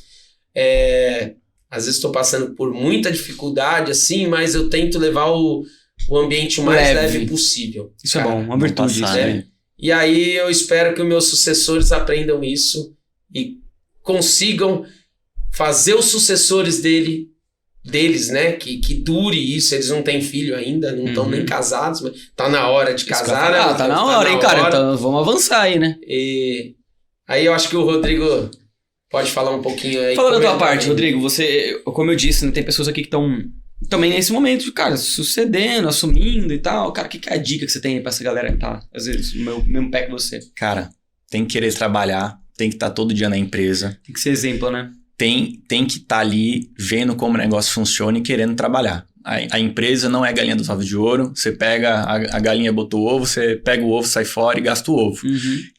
C: às vezes estou passando por muita dificuldade, assim, mas eu tento levar o ambiente o mais leve possível.
A: Isso é bom, uma virtude.
B: Passar,
A: isso,
B: né?
C: E aí eu espero que os meus sucessores aprendam isso e consigam fazer os sucessores deles, né? Que dure isso. Eles não têm filho ainda, não estão nem casados, mas tá na hora de casar, né?
A: Tá na hora, hein, cara? Então vamos avançar aí, né?
C: E aí eu acho que o Rodrigo pode falar um pouquinho aí.
A: Falando da tua parte, Rodrigo, você, como eu disse, né, tem pessoas aqui que estão também nesse momento de, cara, sucedendo, assumindo e tal. Cara, o que é a dica que você tem aí pra essa galera que tá, às vezes, no mesmo pé que você?
B: Cara, tem que querer trabalhar, tem que estar todo dia na empresa.
A: Tem que ser exemplo, né?
B: Tem que estar ali vendo como o negócio funciona e querendo trabalhar. A empresa não é galinha dos ovos de ouro. Você pega, a galinha botou o ovo, você pega o ovo, sai fora e gasta o ovo.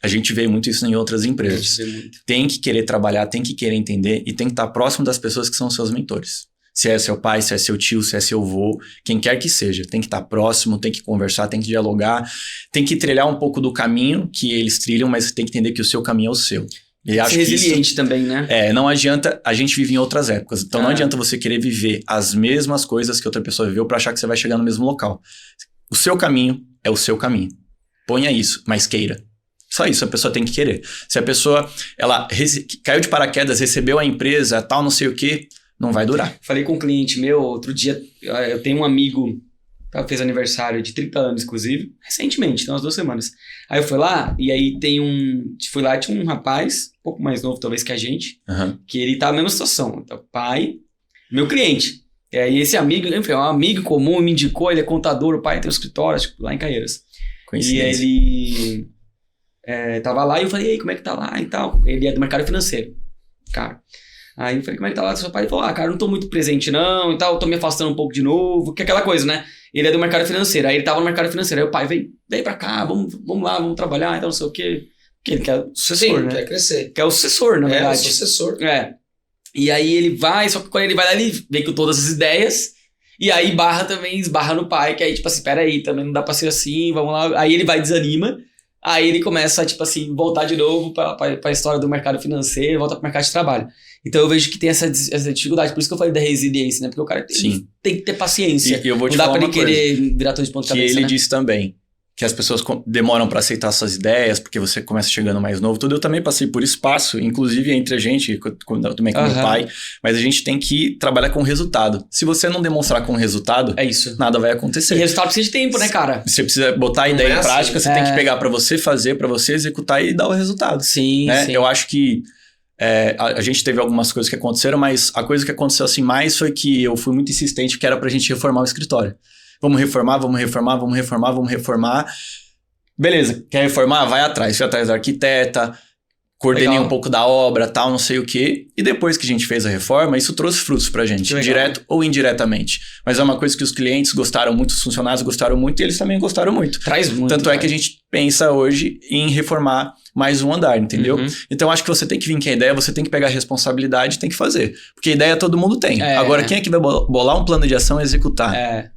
B: A gente vê muito isso em outras empresas. Tem que querer trabalhar, tem que querer entender e tem que estar próximo das pessoas que são seus mentores. Se é seu pai, se é seu tio, se é seu avô, quem quer que seja. Tem que estar próximo, tem que conversar, tem que dialogar, tem que trilhar um pouco do caminho que eles trilham, mas você tem que entender que o seu caminho é o seu. E acho
A: ser resiliente também, né?
B: Não adianta, a gente vive em outras épocas, então não adianta você querer viver as mesmas coisas que outra pessoa viveu pra achar que você vai chegar no mesmo local. O seu caminho é o seu caminho. Ponha isso, mas queira. Só isso, a pessoa tem que querer. Se a pessoa, ela caiu de paraquedas, recebeu a empresa, tal, não sei o quê, não vai durar.
A: Falei com um cliente meu, outro dia, eu tenho um amigo, fez aniversário de 30 anos, inclusive, recentemente, tem umas 2 semanas. Aí eu fui lá, e aí fui lá, tinha um rapaz, um pouco mais novo talvez que a gente, que ele tá na mesma situação. Então, pai, meu cliente. E aí esse amigo, enfim, é um amigo comum, me indicou, ele é contador, o pai tem um escritório, acho que lá em Caieiras. E ele tava lá e eu falei, e aí, como é que tá lá e tal? Ele é do mercado financeiro, cara. Aí eu falei, como é que tá lá seu pai? Ele falou, cara, não tô muito presente não e tal, tô me afastando um pouco de novo, que é aquela coisa, né? Ele é do mercado financeiro, aí ele tava no mercado financeiro, aí o pai vem pra cá, vamos lá, vamos trabalhar, então não sei o quê. Porque ele quer o sucessor,
C: Sim,
A: né?
C: quer crescer.
A: Quer o sucessor, na verdade.
C: É, o sucessor.
A: E aí ele vai, só que quando ele vai lá, ele vem com todas as ideias, e aí esbarra no pai, que aí, tipo assim, peraí, também não dá pra ser assim, vamos lá. Aí ele vai e desanima, aí ele começa, tipo assim, voltar de novo pra história do mercado financeiro, volta pro mercado de trabalho. Então eu vejo que tem essa dificuldade, por isso que eu falei da resiliência, né? Porque o cara tem que ter paciência.
B: E eu vou te
A: não dá
B: falar
A: pra ele querer virar tudo de ponta cabeça,
B: que ele
A: né?
B: disse também, que as pessoas demoram pra aceitar suas ideias, porque você começa chegando mais novo, tudo. Eu também passei por espaço, inclusive entre a gente, também com meu pai, mas a gente tem que trabalhar com resultado. Se você não demonstrar com resultado,
A: é isso.
B: Nada vai acontecer.
A: E resultado precisa de tempo, né, cara?
B: Você precisa botar a ideia em prática, você tem que pegar pra você fazer, pra você executar e dar o resultado.
A: Sim,
B: né?
A: sim.
B: Eu acho que a gente teve algumas coisas que aconteceram, mas a coisa que aconteceu assim mais foi que eu fui muito insistente, que era pra gente reformar o escritório. Vamos reformar. Beleza, quer reformar? Vai atrás. Fui atrás da arquiteta, coordenei um pouco da obra, tal, não sei o quê. E depois que a gente fez a reforma, isso trouxe frutos pra gente, direto ou indiretamente. Mas é uma coisa que os clientes gostaram muito, os funcionários gostaram muito e eles também gostaram muito.
A: Traz muito.
B: Tanto é que a gente pensa hoje em reformar mais um andar, entendeu? Então acho que você tem que vir com a ideia, você tem que pegar a responsabilidade e tem que fazer. Porque ideia todo mundo tem. Agora, quem é que vai bolar um plano de ação e executar?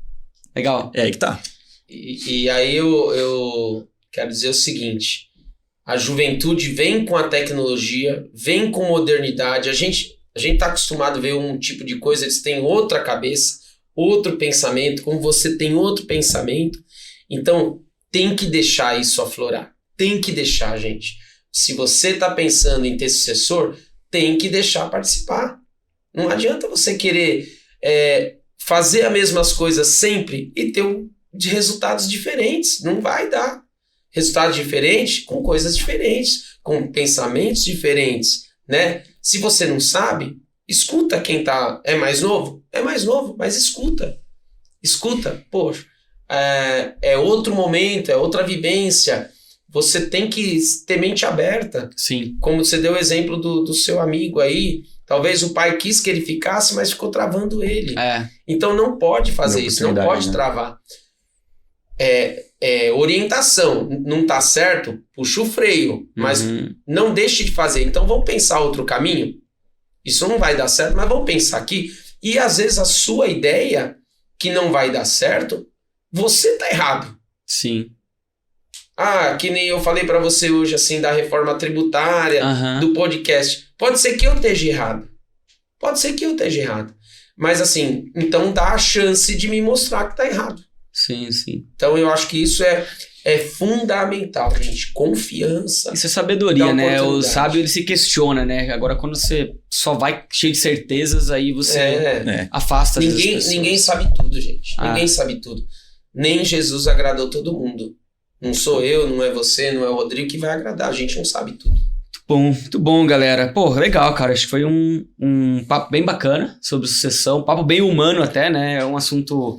A: Legal.
B: É aí que tá.
C: E aí eu quero dizer o seguinte: a juventude vem com a tecnologia, vem com modernidade. A gente tá acostumado a ver um tipo de coisa, eles têm outra cabeça, outro pensamento, como você tem outro pensamento. Então, tem que deixar isso aflorar. Tem que deixar, gente. Se você tá pensando em ter sucessor, tem que deixar participar. Não adianta você querer fazer as mesmas coisas sempre e ter de resultados diferentes. Não vai dar. Resultados diferentes com coisas diferentes, com pensamentos diferentes, né? Se você não sabe, escuta quem é mais novo, mas escuta. Poxa, é outro momento, é outra vivência. Você tem que ter mente aberta.
A: Sim.
C: Como você deu o exemplo do seu amigo aí, talvez o pai quis que ele ficasse, mas ficou travando ele. Então não pode fazer isso, não pode travar. Orientação, não tá certo, puxa o freio, mas não deixe de fazer. Então vamos pensar outro caminho. Isso não vai dar certo, mas vamos pensar aqui. E às vezes a sua ideia que não vai dar certo, você tá errado.
A: Sim.
C: Que nem eu falei pra você hoje, assim, da reforma tributária, do podcast. Pode ser que eu esteja errado. Pode ser que eu esteja errado. Mas assim, então dá a chance de me mostrar que tá errado.
A: Sim, sim.
C: Então eu acho que isso é fundamental, gente. Confiança.
A: Isso é sabedoria, né? O sábio, ele se questiona, né? Agora, quando você só vai cheio de certezas, aí você afasta as pessoas.
C: Ninguém sabe tudo, gente. Ninguém sabe tudo. Nem Jesus agradou todo mundo. Não sou eu, não é você, não é o Rodrigo que vai agradar. A gente não sabe tudo.
A: Muito bom, galera. Pô, legal, cara. Acho que foi um papo bem bacana sobre sucessão. Um papo bem humano até, né? É um assunto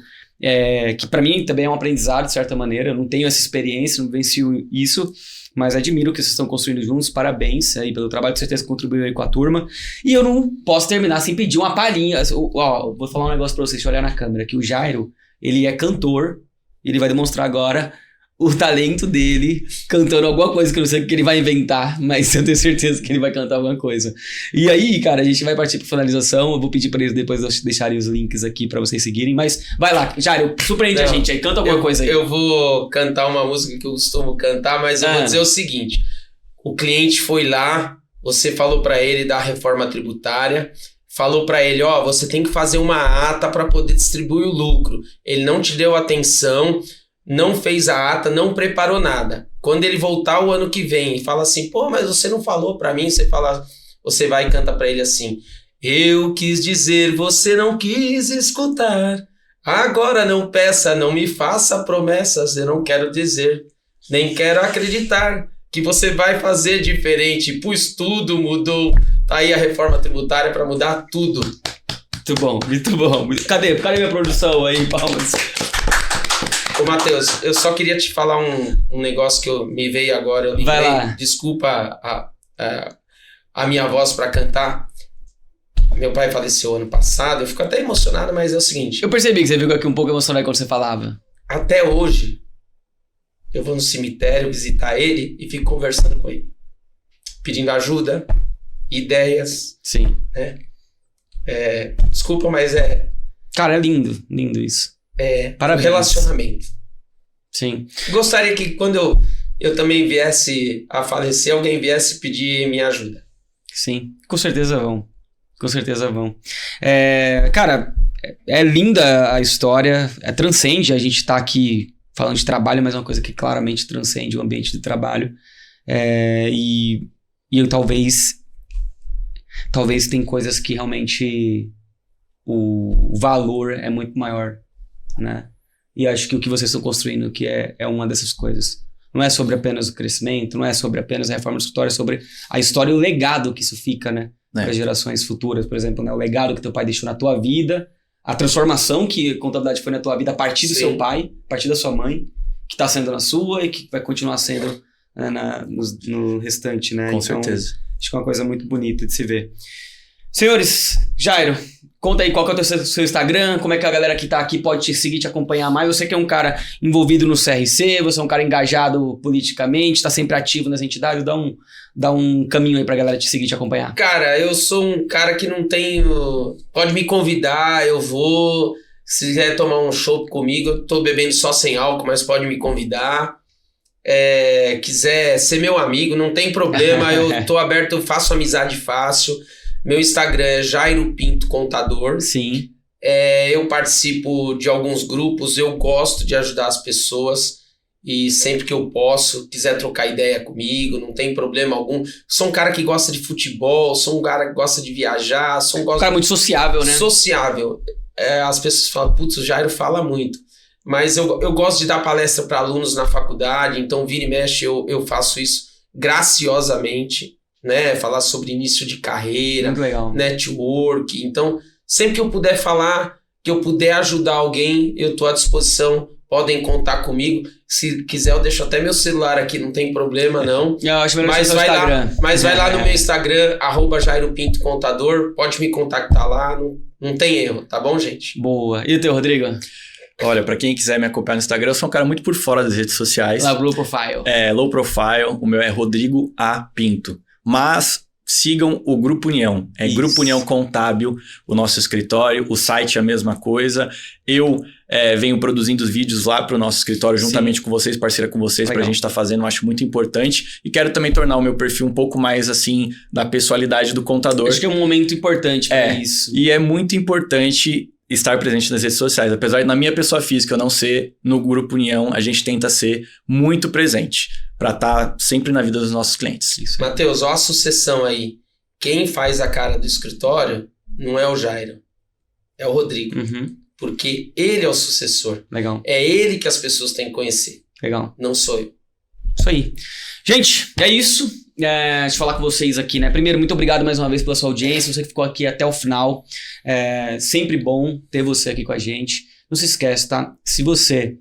A: que pra mim também é um aprendizado, de certa maneira. Eu não tenho essa experiência, não venci isso, mas admiro o que vocês estão construindo juntos. Parabéns aí pelo trabalho, com certeza contribuiu aí com a turma. E eu não posso terminar sem pedir uma palhinha. Ó, vou falar um negócio pra vocês, deixa eu olhar na câmera, que o Jairo, ele é cantor, ele vai demonstrar agora o talento dele cantando alguma coisa que eu não sei o que ele vai inventar, mas eu tenho certeza que ele vai cantar alguma coisa. E aí, cara, a gente vai partir para finalização. Eu vou pedir para eles depois deixarem os links aqui para vocês seguirem, mas vai lá, Jairo, surpreende a gente aí, canta alguma coisa aí.
C: Eu vou cantar uma música que eu costumo cantar, mas eu vou dizer o seguinte: o cliente foi lá, você falou para ele da reforma tributária, falou para ele, você tem que fazer uma ata para poder distribuir o lucro. Ele não te deu atenção, não fez a ata, não preparou nada. Quando ele voltar o ano que vem e fala assim, mas você não falou pra mim, você vai e canta pra ele assim: eu quis dizer, você não quis escutar. Agora não peça, não me faça promessas, eu não quero dizer, nem quero acreditar que você vai fazer diferente, pois tudo mudou. Tá aí a reforma tributária pra mudar tudo.
A: Muito bom, muito bom. Cadê minha produção aí, palmas?
C: Ô, Matheus, eu só queria te falar um negócio que me veio agora. Eu
A: Vai lá.
C: Desculpa a minha voz para cantar. Meu pai faleceu ano passado, eu fico até emocionado, mas é o seguinte.
A: Eu percebi que você ficou aqui um pouco emocionado quando você falava.
C: Até hoje, eu vou no cemitério visitar ele e fico conversando com ele. Pedindo ajuda, ideias.
A: Sim.
C: Né? Desculpa, mas
A: Cara, é lindo isso.
C: Parabéns. Relacionamento.
A: Sim.
C: Gostaria que quando eu também viesse a falecer, alguém viesse pedir minha ajuda.
A: Sim, com certeza vão. Com certeza vão. Cara, é linda a história, transcende, a gente tá aqui falando de trabalho, mas é uma coisa que claramente transcende o ambiente de trabalho. E eu talvez tem coisas que realmente o valor é muito maior, né? E acho que o que vocês estão construindo que é uma dessas coisas. Não é sobre apenas o crescimento, não é sobre apenas a reforma do escritório, é sobre a história e o legado que isso fica, né? Para gerações futuras, por exemplo, né? O legado que teu pai deixou na tua vida, a transformação que a contabilidade foi na tua vida a partir do seu pai, a partir da sua mãe, que está sendo na sua e que vai continuar sendo no restante, né?
B: Com certeza.
A: Acho que é uma coisa muito bonita de se ver. Senhores, Jairo, conta aí qual que é o seu Instagram, como é que a galera que tá aqui pode te seguir, te acompanhar mais. Você que é um cara envolvido no CRC, você é um cara engajado politicamente, tá sempre ativo nas entidades, dá um caminho aí pra galera te seguir, te acompanhar.
C: Cara, eu sou um cara que não tenho... Pode me convidar, eu vou. Se quiser tomar um chopp comigo, eu tô bebendo só sem álcool, mas pode me convidar. Quiser ser meu amigo, não tem problema, eu tô aberto, eu faço amizade fácil. Meu Instagram é Jairo Pinto Contador.
A: Sim.
C: Eu participo de alguns grupos, eu gosto de ajudar as pessoas e sempre que eu posso, quiser trocar ideia comigo, não tem problema algum. Sou um cara que gosta de futebol, sou um cara que gosta de viajar, um
A: cara muito sociável, né?
C: Sociável. As pessoas falam, putz, o Jairo fala muito. Mas eu gosto de dar palestra para alunos na faculdade, então vira e mexe eu faço isso graciosamente. Né, falar sobre início de carreira, network. Então, sempre que eu puder falar, que eu puder ajudar alguém, eu estou à disposição. Podem contar comigo. Se quiser, eu deixo até meu celular aqui, não tem problema, não.
A: Eu acho melhor
C: vai lá no meu Instagram, @JairoPintoContador. Pode me contactar lá, não tem erro, tá bom, gente?
A: Boa. E o teu, Rodrigo?
B: Olha, pra quem quiser me acompanhar no Instagram, eu sou um cara muito por fora das redes sociais.
A: Low profile.
B: Low profile. O meu é Rodrigo A. Pinto. Mas sigam o Grupo União. É
A: Isso.
B: Grupo União Contábil, o nosso escritório, o site é a mesma coisa. Eu venho produzindo os vídeos lá para o nosso escritório juntamente com vocês, parceira com vocês, para a gente estar fazendo, eu acho muito importante. E quero também tornar o meu perfil um pouco mais assim, da pessoalidade do contador.
A: Acho que é um momento importante para isso.
B: E é muito importante estar presente nas redes sociais. Apesar de na minha pessoa física eu não ser, no Grupo União a gente tenta ser muito presente para estar sempre na vida dos nossos clientes.
C: Matheus, ó a sucessão aí. Quem faz a cara do escritório não é o Jairo, é o Rodrigo. Porque ele é o sucessor.
A: Legal.
C: É ele que as pessoas têm que conhecer.
A: Legal.
C: Não sou eu.
A: Isso aí. Gente, é isso. Deixa eu falar com vocês aqui, né? Primeiro, muito obrigado mais uma vez pela sua audiência. Você que ficou aqui até o final. Sempre bom ter você aqui com a gente. Não se esquece, tá? Se você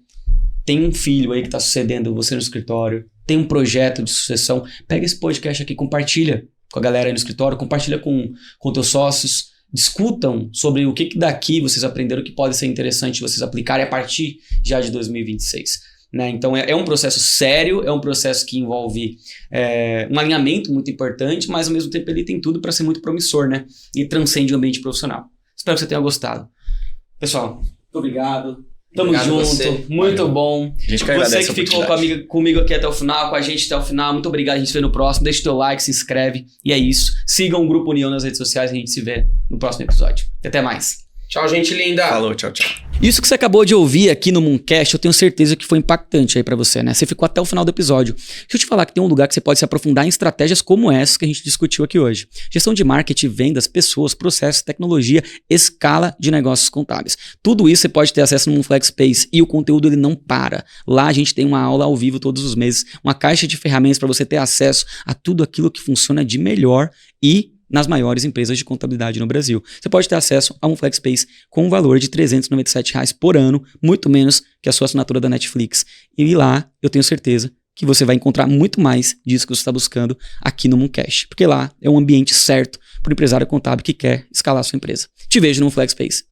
A: tem um filho aí que tá sucedendo você no escritório, tem um projeto de sucessão, pega esse podcast aqui, compartilha com a galera aí no escritório, compartilha com teus sócios, discutam sobre o que daqui vocês aprenderam que pode ser interessante vocês aplicarem a partir já de 2026. Né? Então é um processo sério, é um processo que envolve um alinhamento muito importante, mas ao mesmo tempo ele tem tudo para ser muito promissor, né? E transcende o ambiente profissional. Espero que você tenha gostado. Pessoal, muito obrigado. Tamo junto, muito bom.
B: A gente que agradece.
A: Você que ficou comigo aqui até o final, com a gente até o final, muito obrigado. A gente se vê no próximo. Deixa o teu like, se inscreve. E é isso. Sigam o Grupo União nas redes sociais. A gente se vê no próximo episódio. Até mais.
C: Tchau, gente linda.
B: Falou, tchau, tchau.
A: Isso que você acabou de ouvir aqui no Mooncast, eu tenho certeza que foi impactante aí pra você, né? Você ficou até o final do episódio. Deixa eu te falar que tem um lugar que você pode se aprofundar em estratégias como essas que a gente discutiu aqui hoje. Gestão de marketing, vendas, pessoas, processos, tecnologia, escala de negócios contábeis. Tudo isso você pode ter acesso no Moonflex Space e o conteúdo ele não para. Lá a gente tem uma aula ao vivo todos os meses, uma caixa de ferramentas para você ter acesso a tudo aquilo que funciona de melhor e nas maiores empresas de contabilidade no Brasil. Você pode ter acesso a um Flex Space com um valor de R$397 por ano, muito menos que a sua assinatura da Netflix. E lá eu tenho certeza que você vai encontrar muito mais disso que você está buscando aqui no Mooncast, porque lá é um ambiente certo para o empresário contábil que quer escalar a sua empresa. Te vejo no Flex Space.